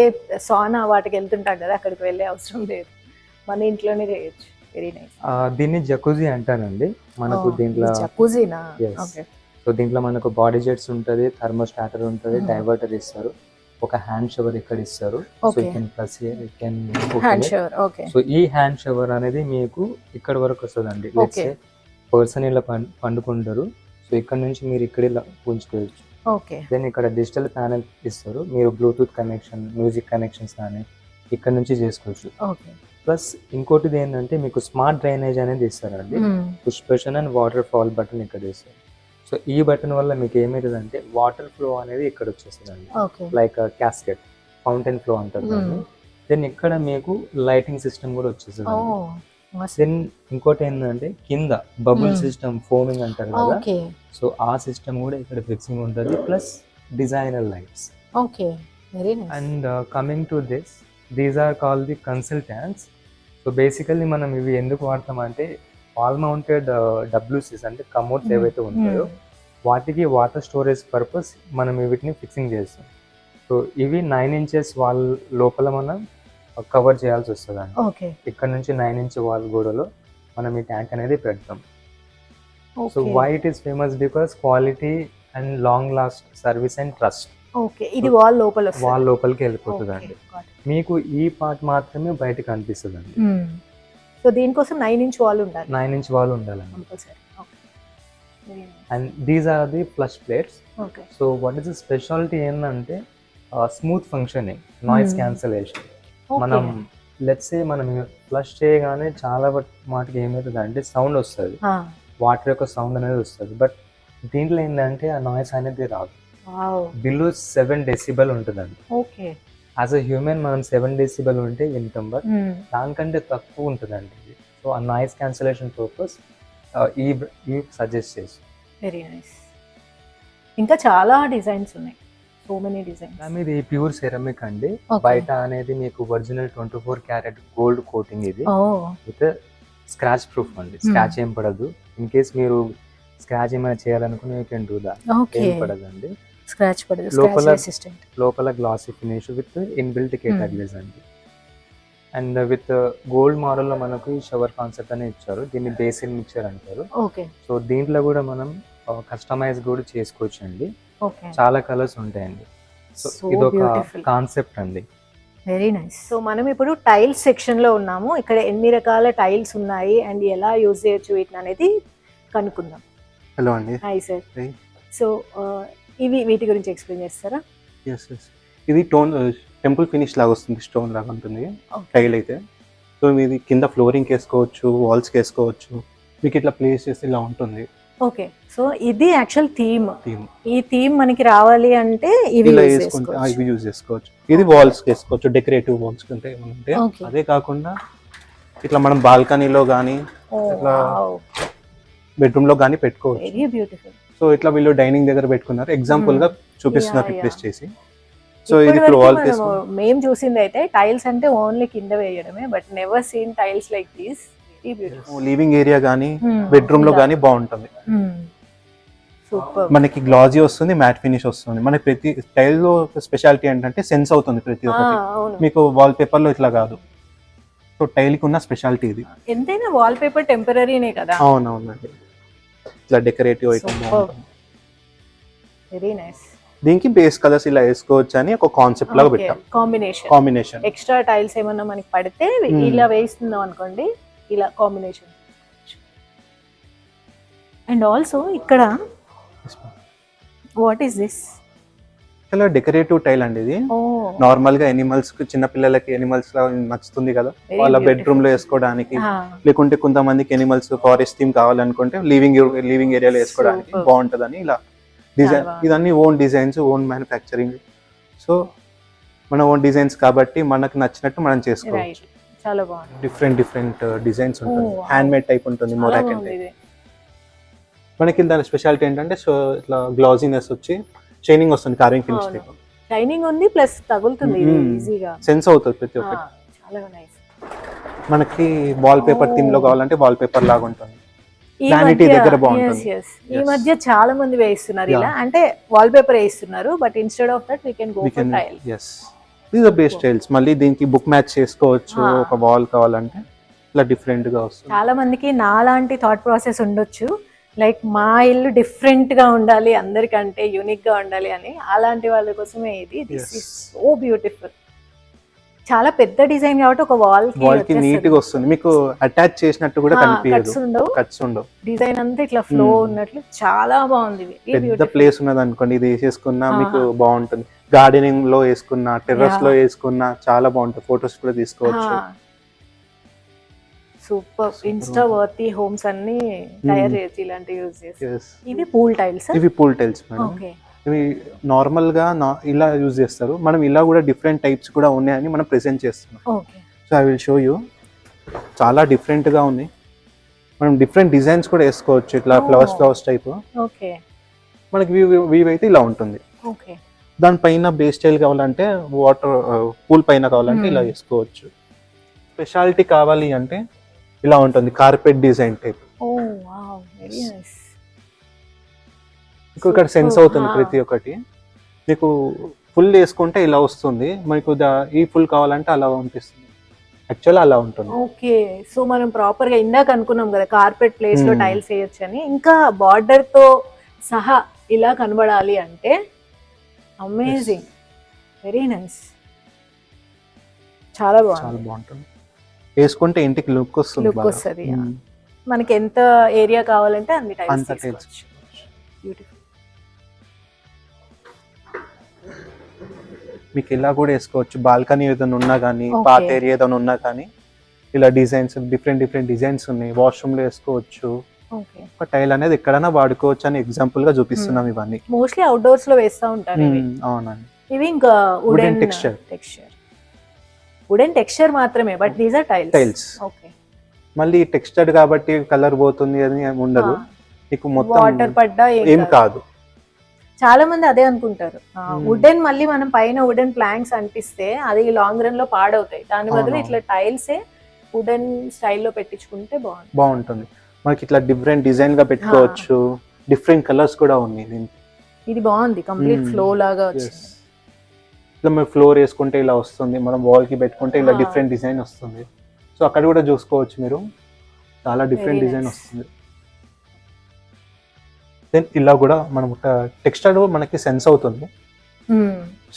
సానా వాటికి వెళ్తుంటాం కదా, అక్కడికి వెళ్ళే అవసరం లేదు, మన ఇంట్లోనే చేయొచ్చు. Very nice. దీన్ని జకూజీ అంటారండి. మనకు దీంట్లో జకూజీనా? ఓకే. సో దీంట్లో మనకు బాడీ జెట్స్ ఉంటుంది, థర్మోస్టాటర్ ఉంటుంది, డైవర్టర్ ఇస్తారు, ఒక హ్యాండ్ షవర్ ఇక్కడ ఇస్తారు. So you can plus here, you can hand shower. Okay. So ఈ హ్యాండ్ షవర్ అనేది మీకు ఇక్కడ వరకు వస్తుందండి. లెట్స్ సే పర్సన్ ఇలా పండుకుంటారు, సో ఇక్కడ నుంచి మీరు ఇక్కడ ఇలా ఉంచుకోవచ్చు. ఓకే. దెన్ ఇక్కడ డిజిటల్ ప్యానెల్ ఇస్తారు, మీరు బ్లూటూత్ కనెక్షన్, మ్యూజిక్ కనెక్షన్స్ కానీ ఇక్కడ నుంచి చేసుకోవచ్చు. ఓకే. ప్లస్ ఇంకోటిది ఏంటంటే మీకు స్మార్ట్ డ్రైనేజ్ అనేది ఇస్తారండి. Push button and water fall button ఇక్కడ ఇస్తారు. సో ఈ బటన్ వల్ల మీకు ఏమవుతుంది అంటే వాటర్ ఫ్లో అనేది ఇక్కడ వచ్చేస్తుందండి, లైక్ క్యాస్కెట్, ఫౌంటైన్ ఫ్లో అంటారు. దెన్ ఇక్కడ మీకు లైటింగ్ సిస్టమ్ కూడా వచ్చేస్తుంది. దెన్ ఇంకోటి ఏంటంటే కింద బబుల్ సిస్టమ్, ఫోమింగ్ అంటారు కదా, సో ఆ సిస్టమ్ కూడా ఇక్కడ ఫిక్సింగ్ ఉంటుంది, plus designer lights. Okay. Very nice. And coming to this, these are called the consultants. So basically మనం ఇవి ఎందుకు వాడతామంటే వాల్ మౌంటెడ్ WCs అంటే కమోడ్స్ ఏవైతే ఉంటాయో వాటికి వాటర్ స్టోరేజ్ పర్పస్ మనం వీటిని ఫిక్సింగ్ చేస్తాం. సో ఇవి 9 inches వాల్ లోపల మనం కవర్ చేయాల్సి వస్తుందండి. ఇక్కడ నుంచి 9 inch వాల్ గోడలో మనం ఈ ట్యాంక్ అనేది పెడతాం. So why it is famous because quality and long last service and trust. Okay. ఇది వాల్ లోపలికి వెళ్ళిపోతుందండి. మీకు ఈ పార్ట్ మాత్రమే బయటకు కనిపిస్తుందండి. సో దీనికోసం 9 inch వాల్ ఉండాలి. 9 inch వాల్ ఉండాలండి. And these are the flush plates. So what is the speciality ఏంటంటే స్మూత్ ఫంక్షనింగ్, నాయిస్ క్యాన్సలేషన్. మనం లెట్స్ సే మనం ఫ్లష్ చేయగానే చాలా మాటకి ఏమవుతుంది అంటే సౌండ్ వస్తుంది, వాటర్ యొక్క సౌండ్ అనేది వస్తుంది. బట్ దీంట్లో ఏంటంటే ఆ నాయిస్ అనేది రాదు. బిలో 7 decibel ఉంటుందండి. ఓకే. యాజ్ అ హ్యూమన్ మనం 7 decibel ఉంటే వింటాం, బట్ దానికంటే తక్కువ ఉంటుందండి. సో ఆ నాయిస్ క్యాన్సలేషన్ పర్పస్ ఈ సజెస్ట్ చేస్తాం. Very nice. ఇంకా చాలా డిజైన్స్ ఉన్నాయి, సో మెనీ డిజైన్స్. ఇది ప్యూర్ సెరమిక్ అండి. బయట అనేది మీకు ఒరిజినల్ 24 karat గోల్డ్ కోటింగ్, ఇది విత్ స్క్రాచ్ ప్రూఫ్ అండి. స్క్రాచ్ ఏం పడదు. ఇన్ కేస్ మీరు స్క్రాచ్ ఏమైనా చేయాలనుకుని యూ కెన్ డూ దట్. ఏం పడదండి, స్క్రాచ్ పడదు. లోపల glossy finish with inbuilt categories అండి. అండ్ విత్ గోల్డ్ మోడల్లో మనకు ఈ షవర్ కాన్సెప్ట్ అనేది ఇచ్చారు. దీన్ని బేసిన్ మిక్చర్ అంటారు. సో దీంట్లో కూడా మనం కస్టమైజ్ కూడా చేసుకోవచ్చు అండి. చాలా కలర్స్ ఉంటాయండి. సో ఇది ఒక కాన్సెప్ట్ అండి. Very nice. సో మనం ఇప్పుడు టైల్స్ సెక్షన్ లో ఉన్నాము. ఇక్కడ ఎన్ని రకాల టైల్స్ ఉన్నాయి అండ్ ఎలా యూజ్ చేయొచ్చు వీటిని అనేది కనుక్కుందాం. హలో అండి. Hi sir. సో వీటి గురించి ఎక్స్ప్లెయిన్ చేస్తారా? ఎస్. ఇది టెంపుల్ ఫినిష్ లాగా వస్తుంది, స్టోన్ లాగా ఉంటుంది టైల్ అయితే. సో ఇది కింద ఫ్లోరింగ్ వేసుకోవచ్చు, వాల్స్కి వేసుకోవచ్చు, మీకు ఇట్లా ప్లేస్ చేస్తే ఇలా ఉంటుంది. ఓకే. సో ఇది యాక్చువల్ థీమ్. ఈ థీమ్ మనకి రావాలి అంటే ఇవి యూజ్ చేసుకోవచ్చు. ఇది వాల్స్ వేసుకోవచ్చు, డెకరేటివ్ వాల్స్ ఉంటే. అదే కాకుండా ఇట్లా మనం బాల్కనీలో కానీ ఇట్లా బెడ్రూమ్ లో కానీ పెట్టుకోవచ్చు. Very beautiful. సో ఇట్లా వీళ్ళు డైనింగ్ దగ్గర పెట్టుకున్నారు, ఎగ్జాంపుల్ గా చూపిస్తున్నారు Yeah, రిప్లేస్ చేసి. సో ఇది ఇప్పుడు వాల్ పీస్ మేము చూసింది అయితే టైల్స్ అంటే ఓన్లీ కింద వేయడమే, but never seen tiles like these. Very beautiful. Living area కానీ బెడ్రూమ్ లో కానీ బాగుంటుంది. సూపర్. మనకి గ్లాజీ వస్తుంది, మ్యాట్ ఫినిష్ వస్తుంది. మనకి ప్రతి టైల్ లో స్పెషాలిటీ ఏంటంటే సెన్స్ అవుతుంది ప్రతి ఒక్కటి. అవును. మీకు వాల్ పేపర్ లో ఇట్లా కాదు. సో టైల్ కి ఉన్న స్పెషాలిటీ ఇది. ఎంతైనా వాల్ పేపర్ టెంపరీనే కదా. అవునవునండి, ఇట్లా డెకరేటివ్ ఐటమ్ బాగుంటుంది. Very nice. దీనికి బేస్ కలర్స్ ఇలా వేసుకోవచ్చు అని ఒక కాన్సెప్ట్ లాగా పెట్టాం. కాంబినేషన్ ఎక్స్ట్రా టైల్స్ ఏమన్నా మనకి పడితే ఇలా వేస్తున్నాం అనుకోండి, ఇలా కాంబినేషన్. అండ్ ఆల్సో ఇక్కడ వాట్ ఈస్ దిస్? ఇలా డెకరేటివ్ టైల్ అండి ఇది. నార్మల్ గా ఎనిమల్స్, చిన్న పిల్లలకి ఎనిమల్స్ లా నచ్చుతుంది కదా, వాళ్ళ బెడ్రూమ్ లో వేసుకోవడానికి, లేకుంటే కొంతమందికి ఎనిమల్స్ ఫారెస్ట్ థీమ్ కావాలనుకుంటే లివింగ్ ఏరియాలో వేసుకోవడానికి బాగుంటదని ఇలా డిజైన్. ఇదన్నీ own designs, own manufacturing. So మన ఓన్ డిజైన్స్ కాబట్టి మనకు నచ్చినట్టు మనం చేసుకోవచ్చు. చాలా బాగుంది. డిఫరెంట్ డిజైన్స్ ఉంటుంది, హ్యాండ్ మేడ్ టైప్ ఉంటుంది, మొరాక్ అంటే. మనకి దాని స్పెషాలిటీ ఏంటంటే సో ఇట్లా గ్లాజీనెస్ వచ్చి షైనింగ్ వస్తుంది, కార్వింగ్ ఫినిష్ టైప్. షైనింగ్ ఉంది, ప్లస్ తగులుతుంది ఈజీగా, సెన్స్ అవుతుంది ప్రతి ఒక్కటి. చాలా నైస్. మనకి వాల్ పేపర్ థీమ్ లో కావాలంటే వాల్ పేపర్ లాగా ఉంటుంది. వ్యానిటీ దగ్గర బాగుంటుంది. ఈ మధ్య చాలా మంది వేస్తున్నారు ఇలా, అంటే వాల్ పేపర్ వేస్తున్నారు, but instead of that we can go for tile. yes, these are best tiles. మళ్ళీ దీనికి బుక్ మ్యాచ్ చేసుకోవచ్చు. ఒక వాల్ కావాలంటే ఇట్లా డిఫరెంట్ గా వస్తుంది. చాలా మందికి నాలాంటి థాట్ ప్రాసెస్ ఉండొచ్చు, లైక్ మా ఇల్లు డిఫరెంట్ గా ఉండాలి, అందరికంటే యూనిక్ గా ఉండాలి అని. అలాంటి వాళ్ళ కోసమే ఇది. This is so beautiful. చాలా పెద్ద డిజైన్ కాబట్టి ఒక వాల్ కి నీట్ గా వస్తుంది. మీకు అటాచ్ చేసినట్టు కూడా కనిపించదు, కట్స్ ఉండవు. డిజైన్ అంతా ఇట్లా ఫ్లో ఉన్నట్లు చాలా బాగుంది. పెద్ద ప్లేస్ ఉన్నది అనుకోండి, ఇది వేసేసుకున్నా మీకు బాగుంటుంది. గార్డెనింగ్ లో వేసుకున్నా, టెర్రస్ లో వేసుకున్నా చాలా బాగుంటుంది. ఫొటోస్ కూడా తీసుకోవచ్చు. సూపర్. ఇన్స్టా వర్తీ హోమ్స్ అన్ని తయారు చేయొచ్చు ఇలాంటి యూజ్ చేసి. ఇవి పూల్ టైల్స్. ఇవి పూల్ టైల్స్ మేడం. ఇవి నార్మల్ గా ఇలా యూజ్ చేస్తారు. మనం ఇలా కూడా డిఫరెంట్ టైప్స్ కూడా ఉన్నాయని మనం ప్రెజెంట్ చేస్తున్నాం. So I will show you. చాలా డిఫరెంట్ గా ఉన్నాయి. మనం డిఫరెంట్ డిజైన్స్ కూడా వేసుకోవచ్చు. ఇట్లా ఫ్లవర్స్ టైప్. మనకి వీవ్ అయితే ఇలా ఉంటుంది. దానిపైన బేస్ స్టైల్ కావాలంటే వాటర్ పూల్ పైన కావాలంటే ఇలా వేసుకోవచ్చు. స్పెషాలిటీ కావాలి అంటే ఇలా ఉంటుంది, కార్పెట్ డిజైన్ టైప్. ఇక్కడ సెన్స్ అవుతుంది ప్రతి ఒక్కటి. మీకు ఫుల్ వేసుకుంటే ఇలా వస్తుంది, మీకు ఈ ఫుల్ కావాలంటే అలా అనిపిస్తుంది. యాక్చువల్ అలా ఉంటుంది. ఓకే. సో మనం ప్రాపర్ గా ఇందాక అనుకున్నాం కదా కార్పెట్ ప్లేస్ లో టైల్స్ వేయొచ్చు అని, ఇంకా బార్డర్ తో సహా ఇలా కనబడాలి అంటే అమేజింగ్. Very nice. చాలా బాగుంటుంది. వేసుకుంటే ఇంటికి లుక్ వస్తుంది. మనకి ఎంత ఏరియా కావాలంటే అన్ని టైల్స్. బ్యూటిఫుల్. మీకు ఇలా కూడా వేసుకోవచ్చు. బాల్కనీ ఏదైనా ఉన్నా కానీ, పాత ఏరియా ఏదైనా ఉన్నా కానీ ఇలా డిజైన్స్, డిఫరెంట్ డిజైన్స్ ఉన్నాయి. వాష్రూమ్ లో వేసుకోవచ్చు. ఒక టైల్ అనేది ఎక్కడైనా వాడుకోవచ్చు అని ఎగ్జాంపుల్ గా చూపిస్తున్నాం. ఇవన్నీ మోస్ట్లీ అవుట్డోర్స్ లో వేస్తా ఉంటారు. అవునండి. ఇవి ఇంకా వుడెన్ టెక్స్చర్ వుడెన్ టెక్స్చర్ మాత్రమే, but these are tiles. Okay. మళ్ళీ టెక్స్చర్డ్ కాబట్టి కలర్ పోతుంది అని ఉండదు. మీకు మొత్తం వాటర్ పడ్డా ఏం కాదు. చాలా మంది అదే అనుకుంటారు. వుడెన్ మళ్ళీ మనం పైన వుడెన్ ప్లాంక్స్ అంటిస్తే అది లాంగ్ రన్ లో పాడవుతాయి. దాని బదులు ఇట్లా టైల్స్ వుడెన్ స్టైల్లో పెట్టించుకుంటే బాగుంటుంది. మనకి ఇట్లా డిఫరెంట్ డిజైన్ గా పెట్టుకోవచ్చు. డిఫరెంట్ కలర్స్ కూడా ఉన్నాయి. ఇది బాగుంది. కంప్లీట్ ఫ్లో లాగా వచ్చింది. ఇట్లా మనం ఫ్లోర్ వేసుకుంటే ఇలా వస్తుంది, మనం వాల్ కి పెట్టుకుంటే ఇలా డిఫరెంట్ డిజైన్ వస్తుంది. సో అక్కడ కూడా చూసుకోవచ్చు మీరు, చాలా డిఫరెంట్ డిజైన్ వస్తుంది. దెన్ ఇలా కూడా మనం టెక్స్చర్ మనకి సెన్స్ అవుతుంది.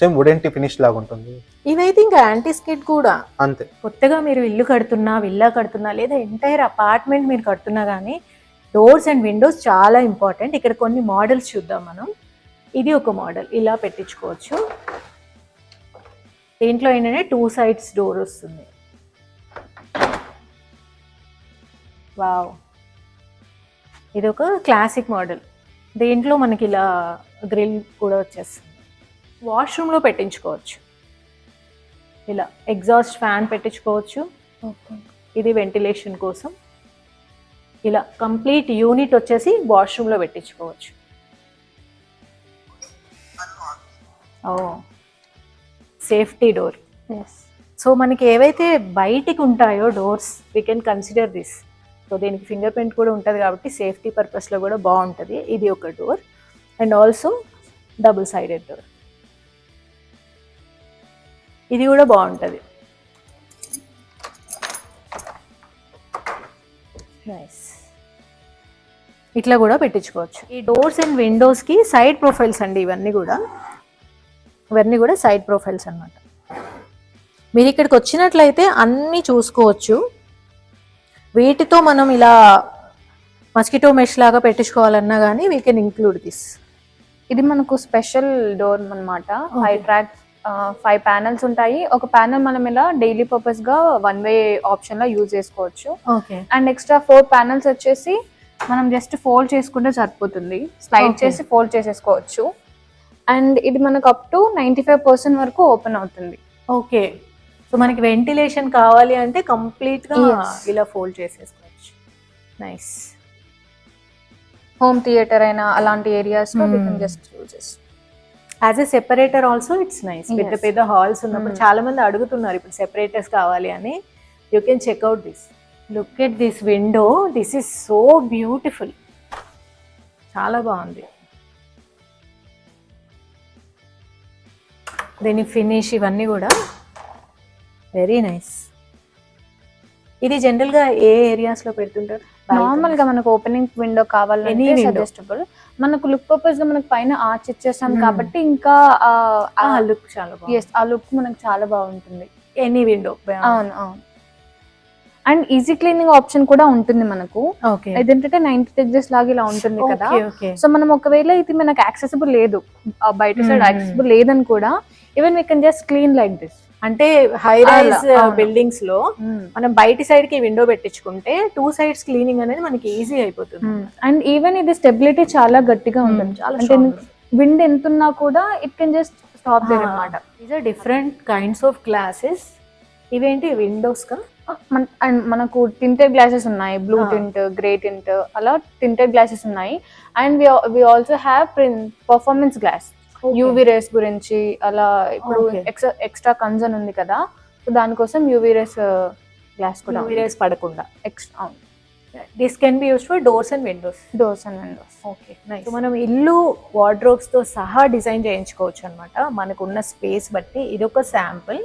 సేమ్ వుడెన్ ఫినిష్ లాగా ఉంటుంది. ఇవైతే ఇంకా యాంటీ స్కిడ్ కూడా అంతే. కొత్తగా మీరు ఇల్లు కడుతున్నా, విల్లా కడుతున్నా, లేదా ఎంటైర్ అపార్ట్మెంట్ మీరు కడుతున్నా కానీ డోర్స్ అండ్ విండోస్ చాలా ఇంపార్టెంట్. ఇక్కడ కొన్ని మోడల్స్ చూద్దాం మనం. ఇది ఒక మోడల్, ఇలా పెట్టించుకోవచ్చు. దీంట్లో ఏంటంటే 2 sides డోర్ వస్తుంది. వావ్. ఇది ఒక క్లాసిక్ మోడల్. దీంట్లో మనకి ఇలా గ్రిల్ కూడా వచ్చేస్తుంది. వాష్రూమ్లో పెట్టించుకోవచ్చు. ఇలా ఎగ్జాస్ట్ ఫ్యాన్ పెట్టించుకోవచ్చు. ఇది వెంటిలేషన్ కోసం. ఇలా కంప్లీట్ యూనిట్ వచ్చేసి వాష్రూమ్లో పెట్టించుకోవచ్చు. ఓ సేఫ్టీ డోర్. సో మనకి ఏవైతే బయటికి ఉంటాయో doors, we can consider this. So దీనికి ఫింగర్ ప్రింట్ కూడా ఉంటుంది కాబట్టి సేఫ్టీ పర్పస్లో కూడా బాగుంటుంది. ఇది ఒక door and also double sided door. ఇది కూడా బాగుంటుంది. నైస్. ఇట్లా కూడా పెట్టించుకోవచ్చు. ఈ డోర్స్ అండ్ విండోస్కి సైడ్ ప్రొఫైల్స్ అండి ఇవన్నీ కూడా సైడ్ ప్రొఫైల్స్ అన్నమాట. మీరు ఇక్కడికి వచ్చినట్లయితే అన్నీ చూసుకోవచ్చు. వీటితో మనం ఇలా మస్కిటో మెష్ లాగా పెట్టించుకోవాలన్నా కానీ వీ కెన్ ఇంక్లూడ్ దిస్. ఇది మనకు స్పెషల్ డోర్ అన్నమాట. 5 ట్రాక్స్ 5 ప్యానల్స్ ఉంటాయి. ఒక ప్యానల్ మనం ఇలా డైలీ పర్పస్ గా 1 వే ఆప్షన్ లో యూజ్ చేసుకోవచ్చు. ఓకే. అండ్ ఎక్స్ట్రా 4 ప్యానల్స్ వచ్చేసి మనం జస్ట్ ఫోల్డ్ చేసుకుంటే సరిపోతుంది. స్లైడ్ చేసి ఫోల్డ్ చేసేసుకోవచ్చు. అండ్ ఇది మనకు అప్ టు 95% వరకు ఓపెన్ అవుతుంది. ఓకే. సో మనకి వెంటిలేషన్ కావాలి అంటే కంప్లీట్ గా ఇలా ఫోల్డ్ చేసేసుకోవచ్చు. నైస్. హోమ్ థియేటర్ అయినా అలాంటి ఏరియాస్ లో just uses as a separator also it's nice. పెద్ద పెద్ద హాల్స్ ఉన్నప్పుడు చాలా మంది అడుగుతున్నారు ఇప్పుడు సెపరేటర్స్ కావాలి అని. You can checkout this. Look at this window. This is so beautiful. చాలా బాగుంది. దీని ఫినిష్ ఇవన్నీ కూడా వెరీ నైస్. ఇది జనరల్ గా ఏ ఏరియాస్ లో పెడుతుంటారు? నార్మల్ గా మనకు ఓపెనింగ్ విండో కావాలంటే సజెస్టబుల్. మనకు లుక్ పర్పస్ గా మనకు పైన ఆర్చ్ ఇచ్చేస్తాం కాబట్టి ఇంకా లుక్ చాలా బాగుంది. ఆ లుక్ మనకు చాలా బాగుంటుంది. Any window. అవును అవును. అండ్ ఈజీ క్లీనింగ్ ఆప్షన్ కూడా ఉంటుంది మనకు. ఇదేంటంటే 90 degrees లాగా ఇలా ఉంటుంది కదా. సో మనం ఒకవేళ ఇది మనకు యాక్సెసిబుల్ లేదు, బయట సైడ్ యాక్సెసిబుల్ లేదని కూడా even we can just clean like this. అంటే హై రైజ్ బిల్డింగ్స్ లో మనం బయటి సైడ్ కి విండో పెట్టించుకుంటే 2 sides క్లీనింగ్ అనేది మనకి ఈజీ అయిపోతుంది. అండ్ ఈవెన్ ఇది స్టెబిలిటీ చాలా గట్టిగా ఉంటుంది. అంటే విండ్ ఎంత ఉన్నా కూడా it can just stop there అన్నమాట. These are different kinds of glasses. ఇవేంటి విండోస్ కా? అండ్ మనకు టింటెడ్ గ్లాసెస్ ఉన్నాయి, బ్లూ టింట్, గ్రే టింట్, అలా టింటెడ్ గ్లాసెస్ ఉన్నాయి. And we also have performance glass, UV rays గురించి అలా. ఇప్పుడు ఎక్స్ట్రా కన్సర్న్ ఉంది కదా, సో దానికోసం యూవీ రేస్ గ్లాస్ కూడా, యూవీ రేస్ పడకుండా extra. This can be used for doors and windows. Okay. So మనం ఇల్లు వార్డ్రోబ్స్ తో సహా డిజైన్ చేయించుకోవచ్చు అనమాట మనకున్న స్పేస్ బట్టి. ఇది ఒక శాంపుల్.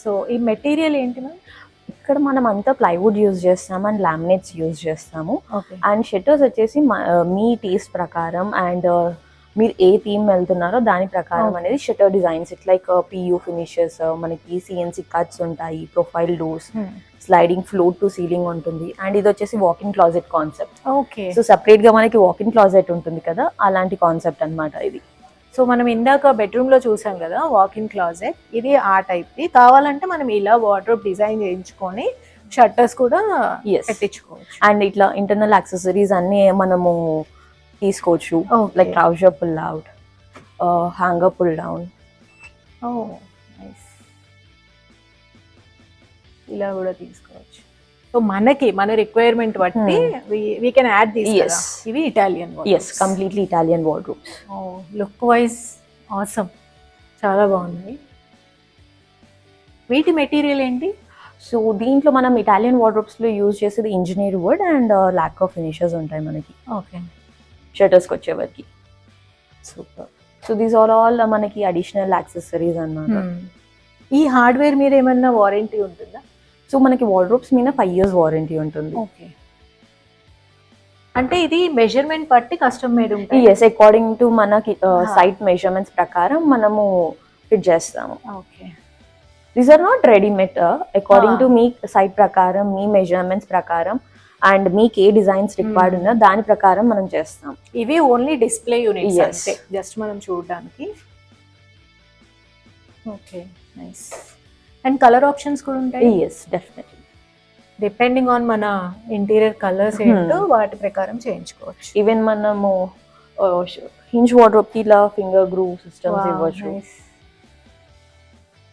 సో ఈ మెటీరియల్ ఏంటి మ్యామ్? ఇక్కడ మనం అంతా ప్లైవుడ్ యూజ్ చేస్తాము అండ్ లామినేట్స్ యూజ్ చేస్తాము. అండ్ షట్టర్స్ వచ్చేసి మీ టేస్ట్ ప్రకారం అండ్ మీరు ఏ థీమ్ వెళ్తున్నారో దాని ప్రకారం అనేది shutter designs. It like PU finishes, మనకి సిఎన్సి కట్స్ ఉంటాయి, profile doors, sliding floor to ceiling ఉంటుంది. అండ్ ఇది వచ్చేసి walking closet concept. Okay. So separate గా మనకి వాకింగ్ క్లాజెట్ ఉంటుంది కదా, అలాంటి కాన్సెప్ట్ అన్నమాట ఇది. సో మనం ఇందాక బెడ్రూమ్ లో చూసాం కదా వాకింగ్ క్లాజెట్, ఇది ఆ టైప్ ది. కావాలంటే మనం ఇలా వార్డ్రోబ్ డిజైన్ చేయించుకొని షట్టర్స్ కూడా పెట్టించుకోవచ్చు. అండ్ ఇట్లా ఇంటర్నల్ యాక్సెసరీస్ అన్ని మనము తీసుకోవచ్చు. Like trouser pull out, hanger pull down. ఇలా కూడా తీసుకోవచ్చు. సో మన రిక్వైర్మెంట్ బట్టి we can add these. Yes. ఇవి Italian. Yes, completely Italian wardrobes. Look wise awesome, చాలా బాగుంది. వీటి మెటీరియల్ ఏంటి? సో దీంట్లో మనం ఇటాలియన్ వార్డ్రోబ్స్ లో యూజ్ చేసేది engineer wood and lot of finishes ఉంటాయి మనకి. ఓకే. షట్టర్స్కి వచ్చేవరకు. Super. So these are all మనకి అడిషనల్ యాక్సెసరీస్ అన్నమాట. ఈ హార్డ్వేర్ మీద ఏమన్నా వారంటీ ఉంటుందా? సో మనకి వార్డ్రోబ్స్ మీద 5 years వారంటీ ఉంటుంది. ఓకే. అంటే ఇది మెజర్మెంట్ బట్టి కస్టమ్ మేడ్ ఉంటుంది. ఎస్, అకార్డింగ్ టు మనకి సైట్ మెజర్మెంట్స్ ప్రకారం మనము ఫిట్ చేస్తాము. Okay. These are not readymade. According to మీ సైట్ ప్రకారం, మీ మెజర్మెంట్స్ ప్రకారం అండ్ మీకు ఏ డిజైన్స్ రిక్వైర్డ్ ఉన్నా దాని ప్రకారం మనం చేస్తాం. ఇవి ఓన్లీ డిస్ప్లే యూనిట్స్ అంటే జస్ట్ మనం చూడడానికి. Okay, nice. And colour options కూడా ఉంటాయి. yes, definitely. డిపెండింగ్ ఆన్ మన ఇంటీరియర్ కలర్స్ ఏంటో వాటి ప్రకారం చేయించుకోవచ్చు. ఈవెన్ మనము హింజ్ వార్డ్రోబ్ కి ఇలా ఫింగర్ గ్రూవ్ సిస్టమ్స్ ఇవ్వచ్చు.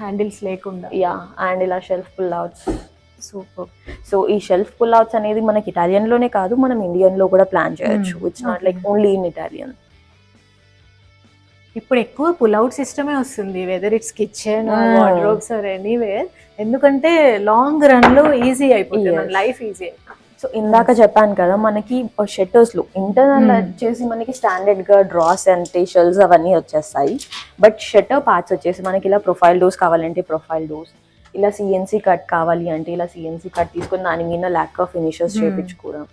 హ్యాండిల్స్ లేకుండా. యా, అండ్ ఇలా shelf pull outs. Super. So ఈ షెల్ఫ్ పుల్అవుట్స్ అనేది మనకి ఇటాలియన్ లోనే కాదు, మనం ఇండియన్ లో కూడా ప్లాన్ చేయొచ్చు. It's not like only in Italian. ఇప్పుడు ఎక్కువ పుల్అవుట్ సిస్టమే వస్తుంది, whether it's kitchen wardrobes or anywhere. ఎందుకంటే లాంగ్ రన్ లో ఈజీ అయిపోతుంది, లైఫ్ ఈజీ అయిపోతుంది. సో ఇందాక చెప్పాను కదా, మనకి షెటర్స్ లో ఇంటర్నల్ వచ్చేసి మనకి స్టాండర్డ్ గా డ్రాస్ అండ్ షెల్స్ అవన్నీ వచ్చేస్తాయి. బట్ షెటర్ పార్ట్స్ వచ్చేసి మనకి ఇలా ప్రొఫైల్ డోర్స్ కావాలంటే ప్రొఫైల్ డోర్స్, ఇలా సిఎన్సీ కట్ కావాలి అంటే ఇలా సిఎన్సీ కట్ తీసుకుని దాని మీద లాక్ ఆఫ్ ఫినిషెస్ చేయించుకోవడం.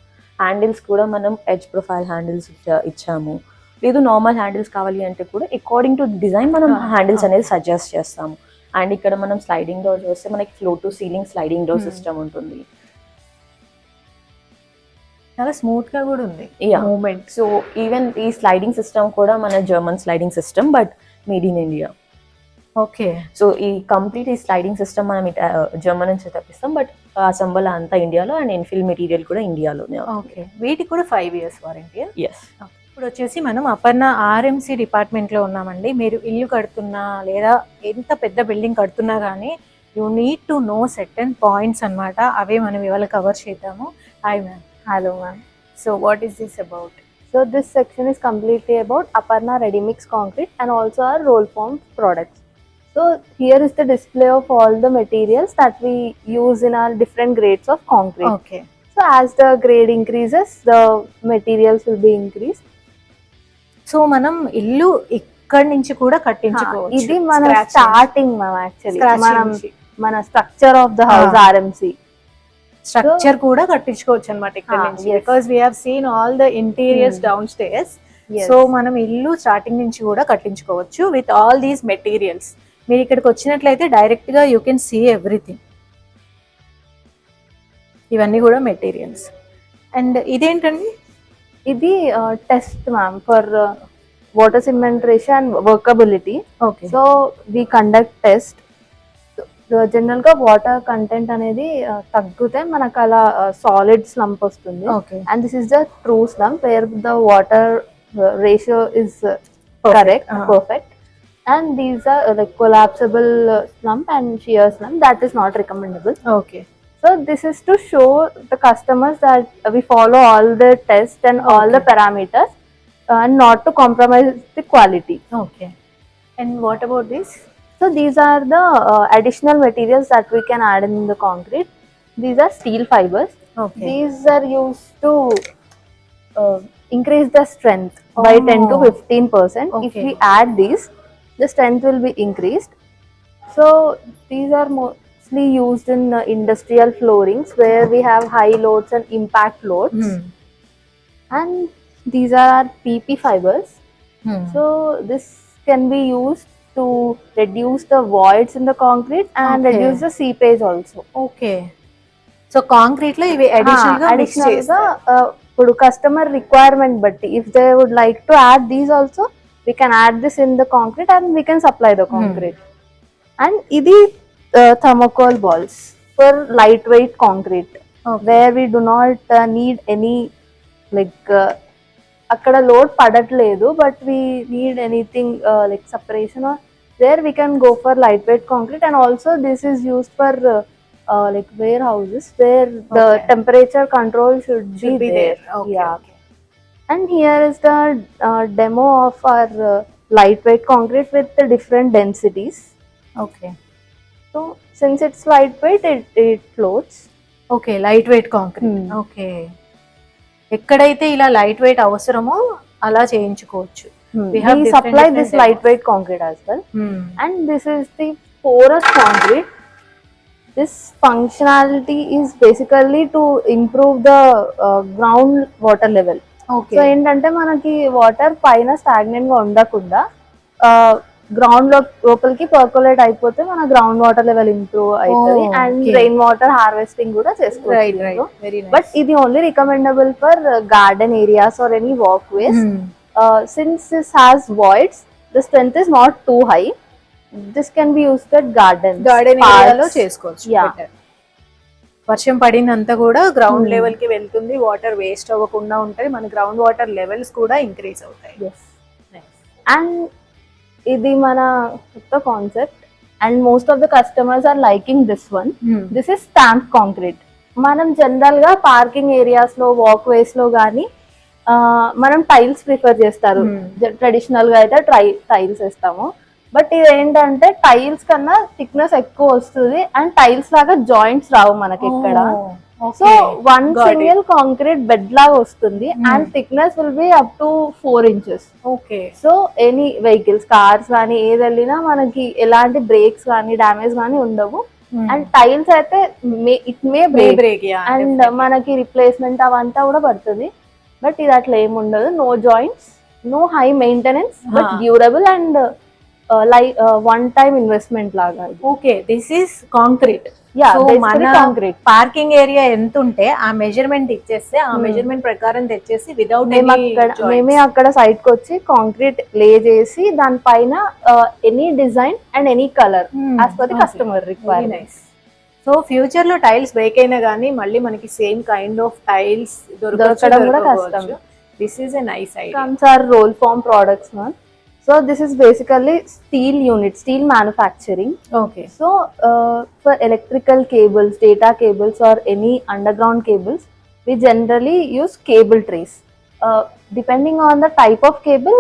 హ్యాండిల్స్ కూడా మనం ఎడ్జ్ ప్రొఫైల్ హ్యాండిల్స్ ఇచ్చాము. లేదు నార్మల్ హ్యాండిల్స్ కావాలి అంటే కూడా అకార్డింగ్ టు డిజైన్ మనం హ్యాండిల్స్ అనేది సజెస్ట్ చేస్తాము. అండ్ ఇక్కడ మనం స్లైడింగ్ డోర్ చూస్తే మనకి floor to ceiling sliding door system ఉంటుంది. చాలా స్మూత్ గా కూడా ఉంది మూమెంట్. సో ఈవెన్ ఈ స్లైడింగ్ సిస్టమ్ కూడా మన German sliding system, but made in India. Okay. So ఈ కంప్లీట్ ఈ స్లైడింగ్ సిస్టమ్ మనం జర్మన్ నుంచి తెప్పిస్తాం, బట్ అసెంబల్ అంతా ఇండియాలో అండ్ ఇన్ఫిల్ మెటీరియల్ కూడా ఇండియాలోనే. ఓకే. వీటికి కూడా 5 years వారంటీ. ఎస్. ఇప్పుడు వచ్చేసి మనం అపర్ణ ఆర్ఎంసీ డిపార్ట్మెంట్లో ఉన్నామండి. మీరు ఇల్లు కడుతున్నా లేదా ఎంత పెద్ద బిల్డింగ్ కడుతున్నా కానీ you need to know certain points అన్నమాట. అవే మనం ఇవాళ కవర్ చేద్దాము. Hi ma'am. Hello ma'am. So what is this about? So this section is completely about Aparna Ready Mix Concrete and also our roll form products. So here is the display of all the materials that we use in our different grades of concrete. Okay. So as the grade increases, the materials will be increased. So మనం ఇల్లు ఇక్కడి నుంచి కూడా కట్టించుకోవచ్చు. ఇది మన starting ma'am, actually మనం మన structure of the house RMC structure కూడా కట్టించుకోవచ్చు అన్నమాట ఇక్కడ నుంచి, because we have seen all the interiors down stairs. So మనం ఇల్లు స్టార్టింగ్ నుంచి కూడా కట్టించుకోవచ్చు విత్ ఆల్ దీస్ మెటీరియల్స్. మీరు ఇక్కడికి వచ్చినట్లయితే డైరెక్ట్ గా యూ కెన్ సీ ఎవ్రీథింగ్. ఇవన్నీ కూడా మెటీరియల్స్. అండ్ ఇదేంటండి? ఇది test ma'am for water cementation and workability. Okay. So we conduct test. General గా వాటర్ కంటెంట్ అనేది తగ్గితే మనకు అలా సాలిడ్ స్లంప్ వస్తుంది. Okay. And this is the true slump where the water ratio is correct, perfect. And these are like collapsible slump and shear slump, that is not recommendable. Okay. So this is to show the customers that we follow all the tests and all the parameters and not to compromise the quality. Okay. And what about this? So these are the additional materials that we can add in the concrete. These are steel fibers. Okay. These are used to increase the strength by 10 to 15%. If Okay. we add these, the strength will be increased. So these are mostly used in industrial floorings where we have high loads and impact loads. And these are our PP fibers. So this can be used to reduce the voids in the concrete and Okay. reduce the seepage also. Okay. So concrete లో ఇవి additional గా mix Additional చేస్తారు. ఇప్పుడు customer requirement బట్టి if they would like to add these also we can add this in the concrete and we can supply the concrete. And ఇది thermocol balls for lightweight concrete. Okay. Where we do not need any like అక్కడ load పడట్లేదు but we need anything like separation, or there we can go for lightweight concrete. And also this is used for like warehouses where the Okay. temperature control should be there. Okay. Yeah. Okay. And here is the demo of our lightweight concrete with the different densities. Okay. So since it's lightweight, it floats. Okay. Light weight concrete. Okay. ఎక్కడైతే ఇలా light weight అవసరమో అలా చేయించుకోవచ్చు. We have different supply this demos. lightweight concrete as well. And this is the porous concrete. This functionality is basically to improve the ground water level. Okay. So ఏంటంటే మనకి water పైన stagnant గా ఉండకుండా ground లోపలికి percolate అయిపోతే మన ground water level improve అవుతుంది. Oh, and okay. Rain water harvesting కూడా రైట్ చేసుకోవచ్చు. రైట్. వెరీ బట్ ఇది only recommendable for garden areas or any walk ways. Since this has voids, the strength is not too high. This can be used at gardens. Garden parks. ఏరియాలో చేసుకోవచ్చు. Yeah. Better. వర్షం పడినంత కూడా ground level కి వెళ్తుంది, water waste అవ్వకుండా ఉంటది, మన ground water levels కూడా ఇంక్రీజ్ అవుతాయి. Yes. And ఇది మన కొత్త concept and most of the customers are liking this one. This is stamped concrete. మనం జనరల్ గా పార్కింగ్ ఏరియాస్ లో వాక్ వేస్ లో గానీ మనం టైల్స్ ప్రిఫర్ చేస్తారు. ట్రెడిషనల్ గా అయితే టైల్స్ వేస్తాము. బట్ ఇది ఏంటంటే టైల్స్ కన్నా థిక్నెస్ ఎక్కువ వస్తుంది అండ్ టైల్స్ లాగా జాయింట్స్ రావు మనకి ఇక్కడ. So one single concrete bed లాగా వస్తుంది and thickness will be up to 4 inches. Okay. So any vehicles, cars కానీ ఏది వెళ్ళినా మనకి ఎలాంటి బ్రేక్స్ కానీ డ్యామేజ్ కానీ ఉండవు. అండ్ టైల్స్ అయితే ఇట్ మే బ్రేక్ అండ్ మనకి రిప్లేస్మెంట్ అవంతా కూడా పడుతుంది. బట్ ఇది అట్లా ఏమి ఉండదు. No joints, no high maintenance, but durable and like one time investment లాగా. Okay, this is concrete. మన కాంక్రీట్ పార్కింగ్ ఏరియా ఎంత ఉంటే ఆ మెజర్మెంట్ ఇచ్చేస్తే ఆ మెజర్మెంట్ ప్రకారం తెచ్చేసి వితౌట్ మేమే అక్కడ సైట్ కి వచ్చి కాంక్రీట్ లే చేసి దానిపైన any design and any colour as per the customer requirement. So future లో టైల్స్ బ్రేక్ అయినా గానీ మళ్ళీ మనకి సేమ్ కైండ్ ఆఫ్ టైల్స్ దొరకడం కూడా కష్టం. This is a nice idea. Comes or roll form products ma'am. So this is basically steel unit, steel manufacturing. Okay. So for electrical cables, data cables or any underground cables, we generally use cable trays. Depending on the type of cable,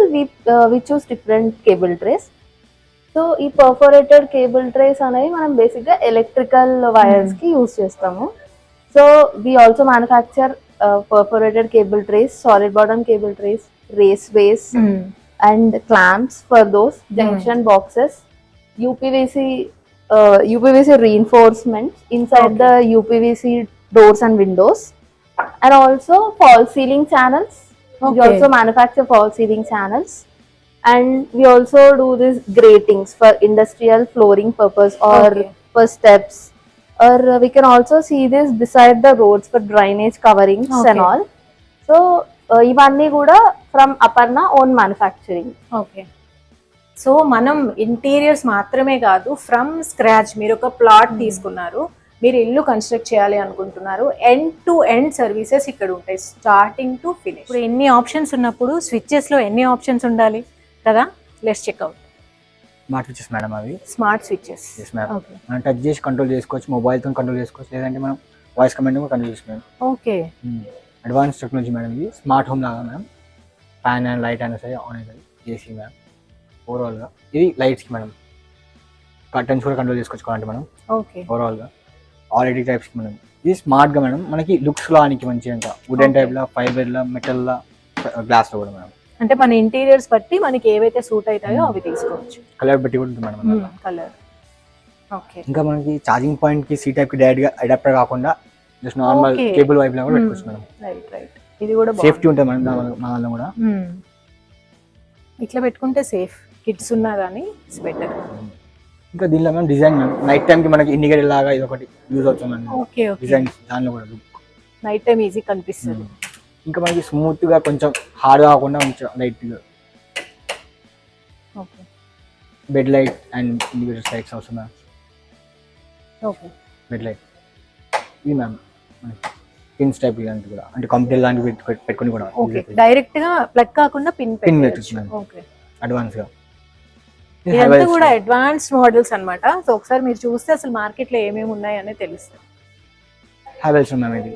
we choose different cable trays. So ఈ perforated cable trays అనేవి మనం basic గా electrical wires కి use చేస్తాము. So we also manufacture perforated cable trays, solid bottom cable trays, raceways. And clamps for those junction boxes, UPVC reinforcements inside the UPVC doors and windows, and also false ceiling channels. We also manufacture false ceiling channels, and we also do these gratings for industrial flooring purpose or for steps, or we can also see this beside the roads for drainage coverings and all. So ఇవన్నీ కూడా from Aparna own manufacturing. Okay. So మనం interiors మాత్రమే కాదు, from scratch మీరు ఒక plot తీసుకున్నారు, మీరు ఇల్లు కన్స్ట్రక్ట్ చేయాలి అనుకుంటున్నారు, ఎండ్ టు ఎండ్ సర్వీసెస్ ఇక్కడ ఉంటాయి స్టార్టింగ్ టు ఫినిష్. ఇప్పుడు ఎన్ని ఆప్షన్స్ ఉన్నప్పుడు స్విచ్చెస్ లో ఎన్ని ఆప్షన్స్ ఉండాలి కదా? Let's check out. Smart switches madam అవి. Smart switches. Yes madam. మనం టచ్ చేసి కంట్రోల్ చేసుకోవచ్చు, మొబైల్ తో కంట్రోల్ చేసుకోవచ్చు, లేదంటే మనం వాయిస్ కమాండ్ కూడా కంట్రోల్ చేసుకోవచ్చు. ఓకే. అడ్వాన్స్ టెక్నాలజీ మేడం ఇది. స్మార్ట్ హోమ్ లాగా మేడం. ఫ్యాన్ అండ్ లైట్ అయినా సరే ఆన్ అవుతుంది. AC madam. ఓవరాల్గా ఇది లైట్స్కి మేడం. కర్టన్స్ కూడా కంట్రోల్ చేసుకోవచ్చు కావాలంటే మనం. ఓకే. ఓవరాల్గా ఆల్రెడీ టైప్స్కి మేడం. ఇది స్మార్ట్గా మేడం మనకి లుక్స్లో ఆనికి మంచిగా ఇంకా వుడెన్ టైప్లో, ఫైబర్లో, మెటల్లో, గ్లాస్లో కూడా మేడం. అంటే మన ఇంటీరియర్స్ బట్టి మనకి ఏవైతే సూట్ అవుతాయో అవి తీసుకోవచ్చు. కలర్ బట్టి కూడా ఉంటుంది మేడం. కలర్. ఓకే. ఇంకా మనకి ఛార్జింగ్ పాయింట్కి సీ టైప్కి డైరెక్ట్గా అడాప్టర్ కాకుండా జస్ట్ నార్మల్ కేబుల్ వైపు కూడా పెట్టుకోవచ్చు మేడం. Right right. ఇది కూడా సేఫ్టీ ఉంటుంది మేడం మా వల్ల కూడా. ఇట్లా పెట్టుకుంటే సేఫ్, కిడ్స్ ఉన్నా కానీ ఇట్స్ బెటర్. ఇంకా దీనిలో మేము డిజైన్ మేడం నైట్ టైం కి మనకి ఇండికేటర్ లాగా ఇది ఒకటి యూజ్ అవుతుంది మేడం. ఓకే. డిజైన్ దానిలో కూడా లుక్ నైట్ టైం ఈజీ కనిపిస్తుంది. ఇంకా మనకి స్మూత్ గా కొంచెం హార్డ్ కాకుండా కొంచెం లైట్ గా. Okay. Bed light and indicator lights అవసరం మేడం. ఓకే. బెడ్ లైట్ ఇది మ్యామ్ పిన్స్ టైప్ ఇలాంటి కూడా, అంటే కంప్యూటర్ లాంటివి పెట్టుకొని కూడా. ఓకే. డైరెక్ట్ గా ప్లగ్ కాకుండా పిన్ పెట్టొచ్చు. ఓకే. అడ్వాన్స్ గా ఇదంతా కూడా అడ్వాన్స్ మోడల్స్ అన్నమాట. సో ఒకసారి మీరు చూస్తే అసలు మార్కెట్ లో ఏమేమి ఉన్నాయని తెలుస్తుంది. హావెల్స్ మ్యామ్ ఇది.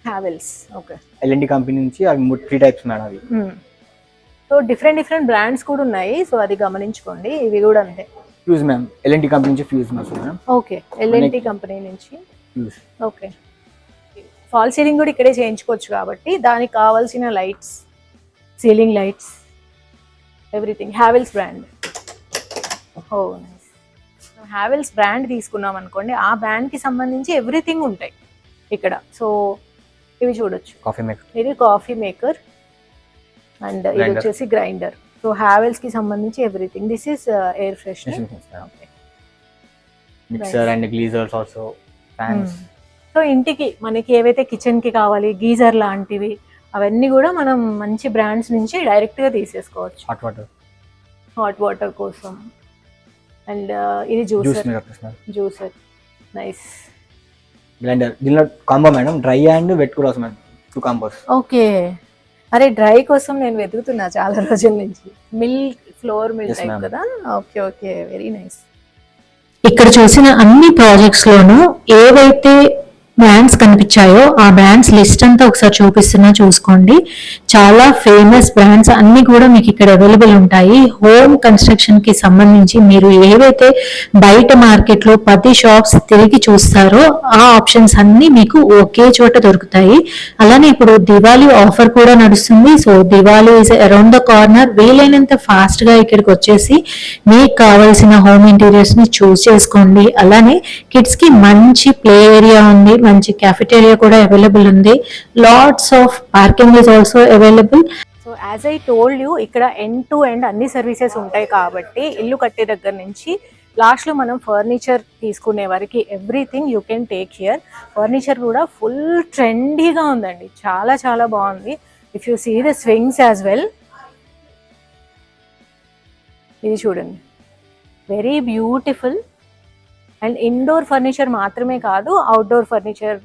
హావెల్స్. ఓకే. ఎల్ఎన్టీ కంపెనీ నుంచి అవి 3 టైప్స్ మేడం అవి. సో డిఫరెంట్ బ్రాండ్స్ కూడా ఉన్నాయి, సో అది గమనించుకోండి. ఇవి కూడా అంతే. ఫ్యూజ్ మ్యామ్ ఎల్ఎన్టీ కంపెనీ నుంచి fuse ma'am. Okay. LNT company నుంచి ఫ్యూజ్. ఓకే. ఫాల్ సీలింగ్ కూడా ఇక్కడే చేయించుకోవచ్చు కాబట్టి దానికి కావాల్సిన lights, ceiling lights, everything Havells brand. Oh nice. Havells brand తీసుకున్నాం అనుకోండి, ఆ బ్రాండ్ కి సంబంధించి ఎవ్రీథింగ్ ఉంటాయి ఇక్కడ. సో ఇవి చూడొచ్చు. Coffee maker. ఇది కాఫీ మేకర్ అండ్ ఇది వచ్చేసి గ్రైండర్. సో హ్యావెల్స్ కి సంబంధించి everything. This is air freshener. Mixer and geysers also, fans. So ఇంటికి మనకి ఏవైతే కిచెన్ కి కావాలి, గీజర్ లాంటివి, అవన్నీ కూడా మనం మంచి బ్రాండ్స్ నుంచి డైరెక్ట్ గా తీసేసుకోవచ్చు. హాట్ వాటర్ కోసం. అండ్ ఇది జ్యూసర్. నైస్. బ్లెండర్. దీనిలో combo madam dry and wet కూడా వస్తుంది మేడం. 2 కాంబోస్. ఓకే. అరే డ్రై కోసం నేను వెతుకుతున్నా చాలా రోజుల నుంచి. మిల్క్, ఫ్లోర్ మిల్క్ టైప్ కదా. Okay okay. Very nice. ఇక్కడ చూసిన అన్ని ప్రాజెక్ట్స్ లోనూ ఏవైతే బ్రాండ్స్ కనిపించాయో ఆ బ్రాండ్స్ లిస్ట్ అంతా ఒకసారి చూపిస్తున్నా చూసుకోండి. చాలా ఫేమస్ బ్రాండ్స్ అన్ని కూడా మీకు ఇక్కడ అవైలబుల్ ఉంటాయి. హోమ్ కన్స్ట్రక్షన్ కి సంబంధించి మీరు ఏవైతే బయట మార్కెట్ లో 10 షాప్స్ తిరిగి చూస్తారో ఆ ఆప్షన్స్ అన్ని మీకు ఒకే చోట దొరుకుతాయి. అలానే ఇప్పుడు దివాళీ ఆఫర్ కూడా నడుస్తుంది. So Diwali is around the corner. వీలైనంత ఫాస్ట్ గా ఇక్కడికి వచ్చేసి మీకు కావాల్సిన హోమ్ ఇంటీరియర్స్ ని చూస్ చేసుకోండి. అలానే కిడ్స్ కి మంచి ప్లే ఏరియా ఉంది, మంచి క్యాఫెటేరియా కూడా అవైలబుల్ ఉంది. Lots of parking is also available. So as I told you ఇక్కడ ఎండ్ టు ఎండ్ అన్ని సర్వీసెస్ ఉంటాయి కాబట్టి ఇల్లు కట్టే దగ్గర నుంచి లాస్ట్లో మనం ఫర్నిచర్ తీసుకునే వరకు everything you can take here. Furniture కూడా ఫుల్ ట్రెండీగా ఉందండి, చాలా చాలా బాగుంది. If you see the swings as well, ఇది చూడండి, very beautiful. And indoor furniture మాత్రమే కాదు, అవుట్డోర్ ఫర్నిచర్,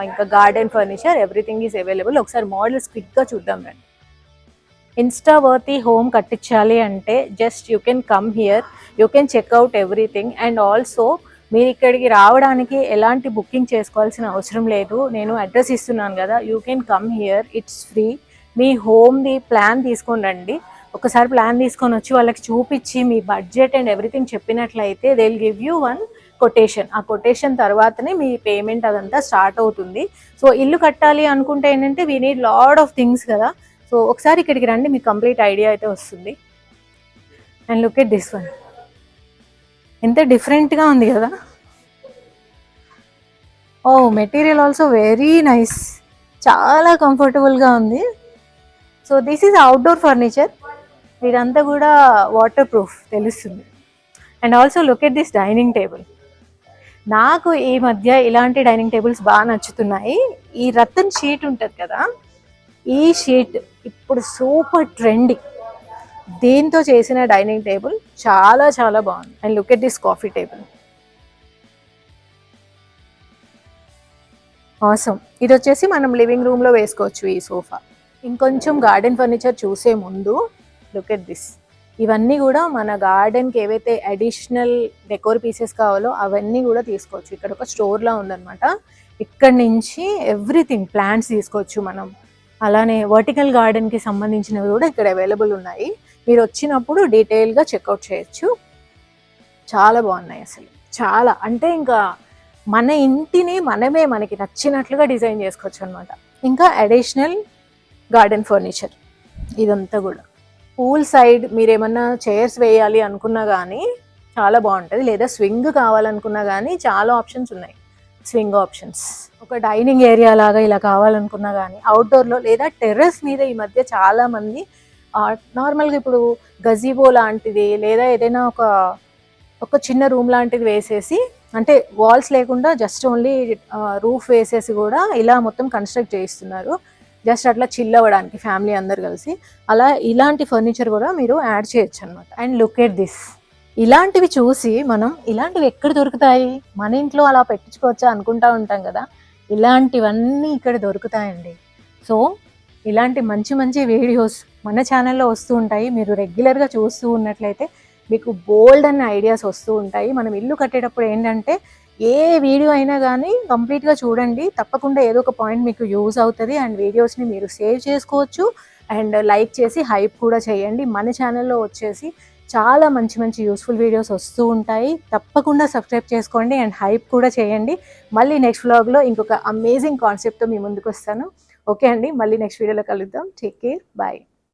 ఇంకా garden furniture, everything is available. ఒకసారి మోడల్స్ క్విక్గా చూద్దాం రండి. ఇన్స్టావర్తి హోమ్ కట్టించాలి అంటే just you can come here, you can check out everything. And also మీరు ఇక్కడికి రావడానికి ఎలాంటి బుకింగ్ చేసుకోవాల్సిన అవసరం లేదు. నేను అడ్రస్ ఇస్తున్నాను కదా, you can come here, it's free. మీ హోమ్ది ప్లాన్ తీసుకొని రండి. ఒకసారి ప్లాన్ తీసుకొని వచ్చి వాళ్ళకి చూపించి మీ బడ్జెట్ అండ్ ఎవ్రీథింగ్ చెప్పినట్లయితే they will give you one quotation. ఆ కొటేషన్ తర్వాతనే మీ పేమెంట్ అదంతా స్టార్ట్ అవుతుంది. సో ఇల్లు కట్టాలి అనుకుంటే ఏంటంటే we need lot of things కదా. సో ఒకసారి ఇక్కడికి రండి, మీకు కంప్లీట్ ఐడియా అయితే వస్తుంది. And look at this one, ఎంత డిఫరెంట్గా ఉంది కదా. ఓ మెటీరియల్ ఆల్సో వెరీ నైస్, చాలా కంఫర్టబుల్గా ఉంది. So this is outdoor furniture, ఇదంతా కూడా వాటర్ ప్రూఫ్ తెలుస్తుంది. And also look at this dining table. నాకు ఈ మధ్య ఇలాంటి డైనింగ్ టేబుల్స్ బాగా నచ్చుతున్నాయి. ఈ రతన్ షీట్ ఉంటుంది కదా, ఈ షీట్ ఇప్పుడు సూపర్ ట్రెండీ. దీంతో చేసిన డైనింగ్ టేబుల్ చాలా చాలా బాగుంది. And look at this coffee table, awesome. ఇది వచ్చేసి మనం లివింగ్ రూమ్లో వేసుకోవచ్చు ఈ సోఫా. ఇంకొంచెం గార్డెన్ ఫర్నిచర్ చూసే ముందు లుక్ ఎట్ దిస్. ఇవన్నీ కూడా మన గార్డెన్కి ఏవైతే అడిషనల్ డెకోర్ పీసెస్ కావాలో అవన్నీ కూడా తీసుకోవచ్చు. ఇక్కడ ఒక స్టోర్లా ఉందన్నమాట. ఇక్కడ నుంచి ఎవ్రీథింగ్ ప్లాంట్స్ తీసుకోవచ్చు మనం. అలానే వర్టికల్ గార్డెన్కి సంబంధించినవి కూడా ఇక్కడ అవైలబుల్ ఉన్నాయి. మీరు వచ్చినప్పుడు డీటెయిల్గా చెక్అవుట్ చేయొచ్చు. చాలా బాగున్నాయి అసలు, చాలా అంటే ఇంకా మన ఇంటిని మనమే మనకి నచ్చినట్లుగా డిజైన్ చేసుకోవచ్చు అనమాట. ఇంకా అడిషనల్ గార్డెన్ ఫర్నిచర్ ఇదంతా కూడా. పూల్ సైడ్ మీరు ఏమన్నా చైర్స్ వేయాలి అనుకున్నా కానీ చాలా బాగుంటుంది, లేదా స్వింగ్ కావాలనుకున్నా కానీ చాలా ఆప్షన్స్ ఉన్నాయి, స్వింగ్ ఆప్షన్స్. ఒక డైనింగ్ ఏరియా లాగా ఇలా కావాలనుకున్నా కానీ అవుట్డోర్లో లేదా టెర్రస్ మీద ఈ మధ్య చాలామంది నార్మల్గా ఇప్పుడు గజీబో లాంటిది లేదా ఏదైనా ఒక చిన్న రూమ్ లాంటిది వేసేసి, అంటే వాల్స్ లేకుండా జస్ట్ ఓన్లీ రూఫ్ వేసేసి కూడా ఇలా మొత్తం కన్స్ట్రక్ట్ చేయిస్తున్నారు. జస్ట్ అట్లా చిల్ అవ్వడానికి ఫ్యామిలీ అందరు కలిసి. అలా ఇలాంటి ఫర్నిచర్ కూడా మీరు యాడ్ చేయొచ్చు అనమాట. అండ్ లుక్ ఎట్ దిస్, ఇలాంటివి చూసి మనం ఇలాంటివి ఎక్కడ దొరుకుతాయి, మన ఇంట్లో అలా పెట్టించుకోవచ్చా అనుకుంటా ఉంటాం కదా, ఇలాంటివన్నీ ఇక్కడ దొరుకుతాయండి. సో ఇలాంటి మంచి మంచి వీడియోస్ మన ఛానల్లో వస్తూ ఉంటాయి. మీరు రెగ్యులర్గా చూస్తూ ఉన్నట్లయితే మీకు బోల్డ్ అనే ఐడియాస్ వస్తూ ఉంటాయి. మనం ఇల్లు కట్టేటప్పుడు ఏంటంటే ఏ వీడియో అయినా కానీ కంప్లీట్గా చూడండి, తప్పకుండా ఏదో ఒక పాయింట్ మీకు యూజ్ అవుతుంది. అండ్ వీడియోస్ని మీరు సేవ్ చేసుకోవచ్చు అండ్ లైక్ చేసి హైప్ కూడా చేయండి. మన ఛానల్లో వచ్చేసి చాలా మంచి మంచి యూస్ఫుల్ వీడియోస్ వస్తూ ఉంటాయి. తప్పకుండా సబ్స్క్రైబ్ చేసుకోండి అండ్ హైప్ కూడా చేయండి. మళ్ళీ నెక్స్ట్ వ్లాగ్లో ఇంకొక అమేజింగ్ కాన్సెప్ట్తో మీ ముందుకు వస్తాను. ఓకే అండి, మళ్ళీ నెక్స్ట్ వీడియోలో కలుద్దాం. Take care, bye.